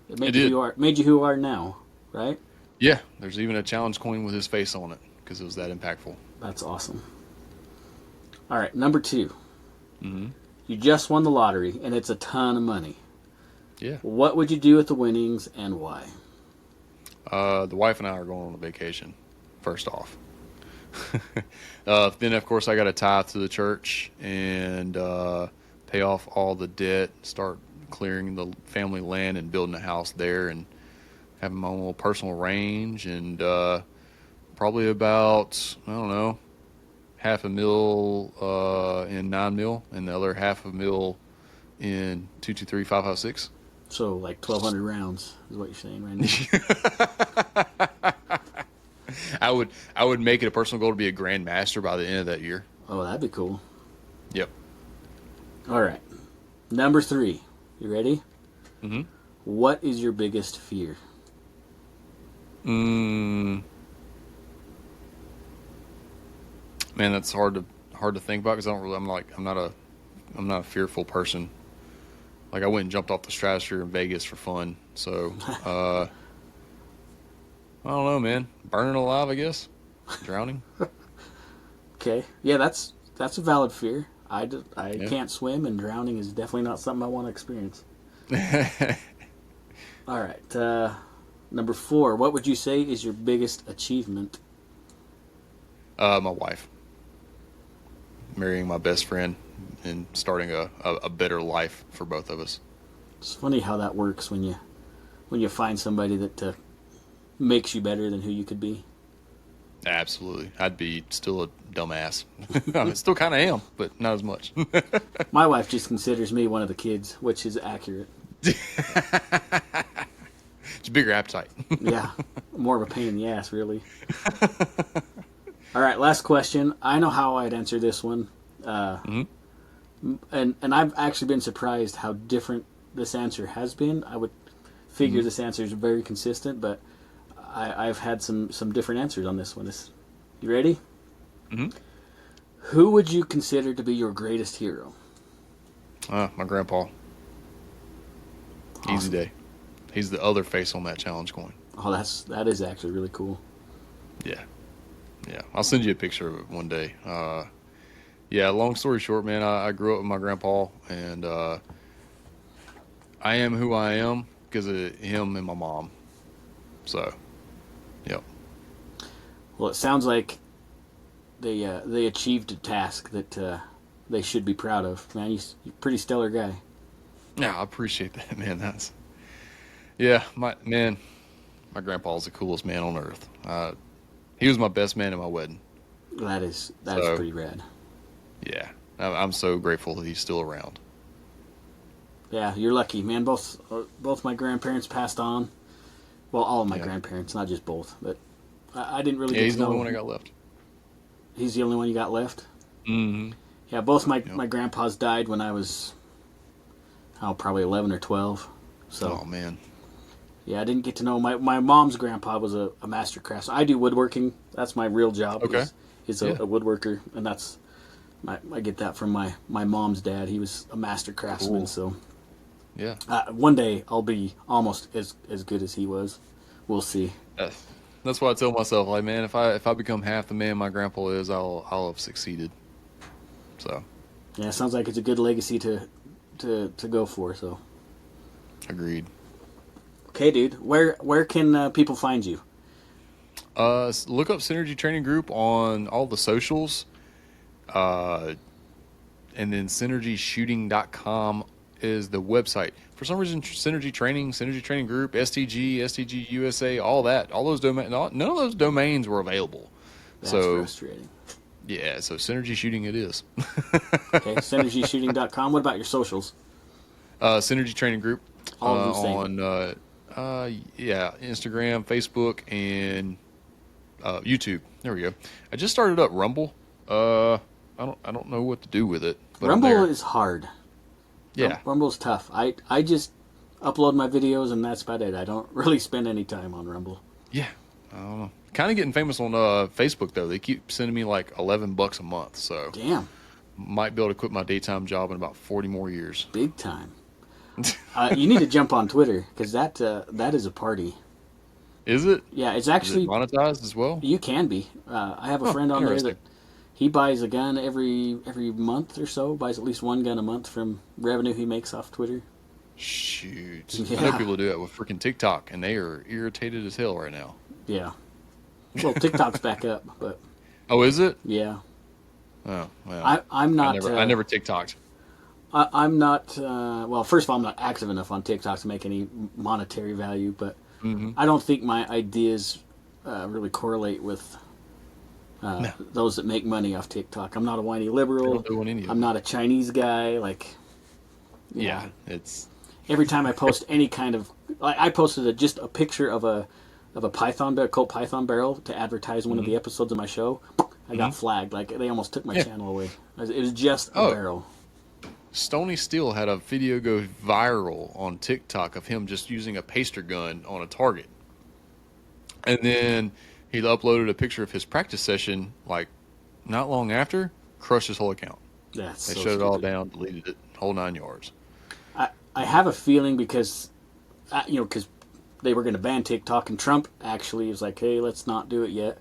It made It you did. who you are. Made you who you are now, right? Yeah. There's even a challenge coin with his face on it because it was that impactful. That's awesome. All right, number 2. Mm-hmm. You just won the lottery, and it's a ton of money. Yeah. What would you do with the winnings, and why? The wife and I are going on a vacation, first off. Then, of course, I got to tithe to the church and pay off all the debt, start clearing the family land and building a house there and having my own little personal range and probably about, I don't know, $500,000 in 9mm and the other $500,000 in 223 556. So, like 1,200 rounds is what you're saying right now. I would make it a personal goal to be a grandmaster by the end of that year. Oh, that'd be cool. Yep. All right. Number 3. You ready? Mm-hmm. What is your biggest fear? Man, that's hard to think about because I'm not a fearful person. Like I went and jumped off the stratosphere in Vegas for fun. So I don't know, man. Burning alive, I guess. Drowning. Okay. Yeah, that's a valid fear. I Yeah. can't swim, and drowning is definitely not something I want to experience. All right. Number 4. What would you say is your biggest achievement? My wife. Marrying my best friend and starting a better life for both of us. It's funny how that works when you find somebody that makes you better than who you could be. Absolutely. I'd be still a dumbass. I still kind of am, but not as much. My wife just considers me one of the kids, which is accurate. It's a bigger appetite. Yeah, more of a pain in the ass, really. All right, last question. I know how I'd answer this one, and I've actually been surprised how different this answer has been. I would figure this answer is very consistent, but I've had some different answers on this one. You ready? Mm-hmm. Who would you consider to be your greatest hero? My grandpa. Awesome. Easy day. He's the other face on that challenge coin. Oh, that is actually really cool. Yeah. I'll send you a picture of it one day. Yeah, long story short, man, I grew up with my grandpa, and I am who I am because of him and my mom. So, yep. Well, it sounds like they achieved a task that they should be proud of. Man, you're a pretty stellar guy. Yeah, I appreciate that, man. My grandpa's the coolest man on earth. He was my best man at my wedding. That is pretty rad. Yeah, I'm so grateful that he's still around. Yeah, you're lucky, man. Both my grandparents passed on. Well, all of my grandparents, not just both. But I didn't really. Yeah, get he's to the know only one I got left. He's the only one you got left. Mm-hmm. Yeah, both my grandpas died when I was, probably 11 or 12. So. Oh man. Yeah, I didn't get to know my mom's grandpa was a master craftsman. I do woodworking. That's my real job. Okay. He's a woodworker, and that's I get that from my mom's dad. He was a master craftsman. Cool. So Yeah. one day I'll be almost as good as he was. We'll see. That's what I tell myself. Like, man, if I become half the man my grandpa is, I'll have succeeded. So. Yeah, it sounds like it's a good legacy to go for. So. Agreed. Okay, dude. Where can people find you? Look up Synergy Training Group on all the socials. And then synergyshooting.com is the website. For some reason, Synergy Training Group, STG USA, all those domains, none of those domains were available. That's frustrating. Yeah, so Synergy Shooting it is. Okay, synergyshooting.com. What about your socials? Synergy Training Group. All of them same. Instagram, Facebook, and YouTube. There we go. I just started up Rumble. I don't know what to do with it. But Rumble is hard. Yeah. Rumble's tough. I just upload my videos and that's about it. I don't really spend any time on Rumble. Yeah. I don't know. Kind of getting famous on Facebook though. They keep sending me like $11 a month. So damn. Might be able to quit my daytime job in about 40 more years. Big time. You need to jump on Twitter because that is a party. Is it? Yeah, it's actually monetized as well. You can be. I have a friend on there that he buys a gun every month or so. Buys at least one gun a month from revenue he makes off Twitter. Shoot, yeah. I know people do that with freaking TikTok, and they are irritated as hell right now. Yeah. Well, TikTok's back up, but. Oh, is it? Yeah. Oh, well. I'm not. I never TikToked. I'm not. Well, first of all, I'm not active enough on TikTok to make any monetary value, but I don't think my ideas really correlate with those that make money off TikTok. I'm not a whiny liberal. I'm not a Chinese guy. Like, yeah, it's every time I post any kind of, I posted just a picture of a Colt Python barrel to advertise one of the episodes of my show. I got flagged. Like they almost took my channel away. It was just a barrel. Stony Steel had a video go viral on TikTok of him just using a paster gun on a target. And then he uploaded a picture of his practice session, like, not long after, crushed his whole account. They shut it all down, deleted it, whole 9 yards. I have a feeling because they were going to ban TikTok, and Trump actually was like, hey, let's not do it yet.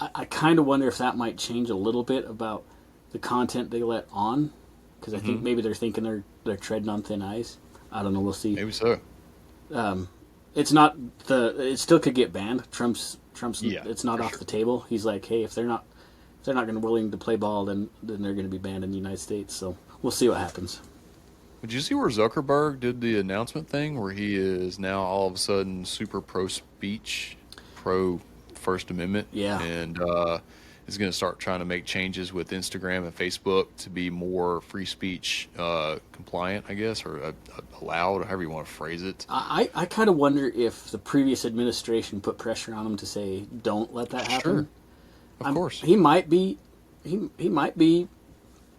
I kind of wonder if that might change a little bit about the content they let on. Because I think maybe they're thinking they're treading on thin ice. I don't know. We'll see. Maybe so. It's not it still could get banned. Trump's. It's not off the table. He's like, hey, if they're not going to willing to play ball, then they're going to be banned in the United States. So we'll see what happens. Did you see where Zuckerberg did the announcement thing, where he is now all of a sudden super pro speech, pro First Amendment? Yeah. And is going to start trying to make changes with Instagram and Facebook to be more free speech compliant, I guess, or allowed, however you want to phrase it. I kind of wonder if the previous administration put pressure on him to say, don't let that happen. Sure. Of course. He might be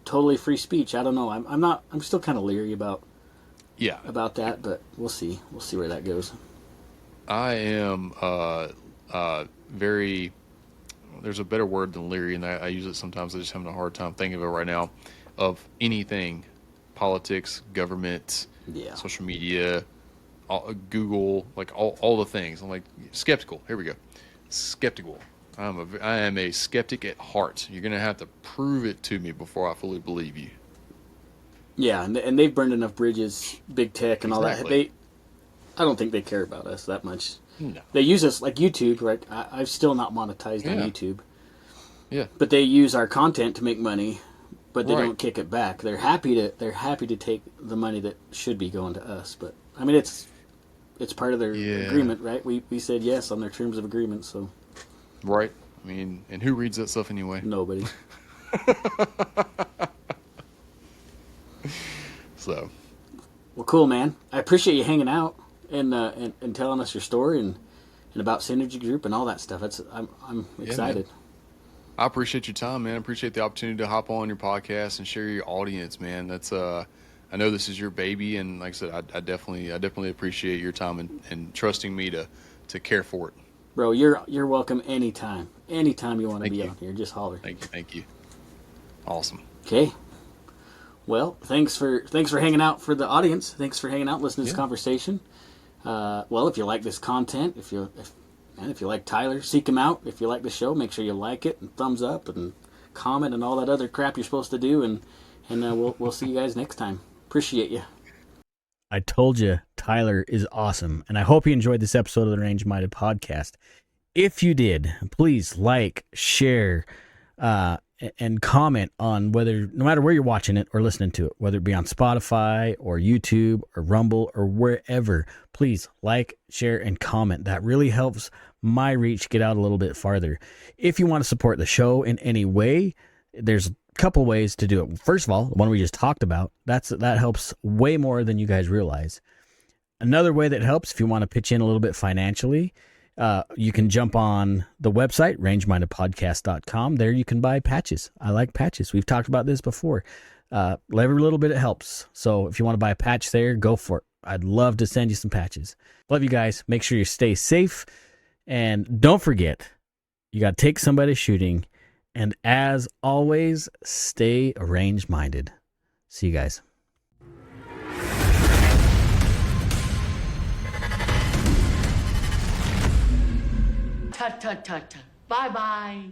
totally free speech. I don't know. I'm still kind of leery about that, but we'll see. We'll see where that goes. I am very... There's a better word than leery, and I use it sometimes. I'm just having a hard time thinking of it right now. Of anything, politics, government, social media, Google, like all the things. I'm like skeptical. Here we go. Skeptical. I am a skeptic at heart. You're gonna have to prove it to me before I fully believe you. Yeah, and they've burned enough bridges, big tech and all that. I don't think they care about us that much. No. They use us like YouTube, right? I'm still not monetized on YouTube. Yeah. But they use our content to make money, but they don't kick it back. They're happy to take the money that should be going to us. But I mean, it's part of their agreement, right? We said yes on their terms of agreement, so. Right. I mean, and who reads that stuff anyway? Nobody. So. Well, cool, man. I appreciate you hanging out. And telling us your story and about Synergy Group and all that stuff. I'm excited. I appreciate your time, man. I appreciate the opportunity to hop on your podcast and share your audience, man. That's I know this is your baby, and like I said, I definitely appreciate your time and trusting me to care for it. Bro, you're welcome anytime. Anytime you want to be on here, just holler. Thank you. Awesome. Okay. Well, thanks for hanging out for the audience. Thanks for hanging out, listening to this conversation. Well, if you like this content, if you like Tyler, seek him out. If you like the show, make sure you like it and thumbs up and comment and all that other crap you're supposed to do. And we'll see you guys next time. Appreciate you. I told you Tyler is awesome, and I hope you enjoyed this episode of the Range Minded Podcast. If you did, please like, share, and comment on no matter where you're watching it or listening to it, whether it be on Spotify or YouTube or Rumble or wherever. Please like, share, and comment. That really helps my reach get out a little bit farther. If you want to support the show in any way, there's a couple ways to do it. First of all, the one we just talked about, that helps way more than you guys realize. Another way that helps, if you want to pitch in a little bit financially, you can jump on the website, rangemindedpodcast.com. There you can buy patches. I like patches. We've talked about this before. Every little bit, it helps. So if you want to buy a patch there, go for it. I'd love to send you some patches. Love you guys. Make sure you stay safe. And don't forget, you got to take somebody shooting. And as always, stay range-minded. See you guys. Tut, tut, tut, tut. Bye-bye.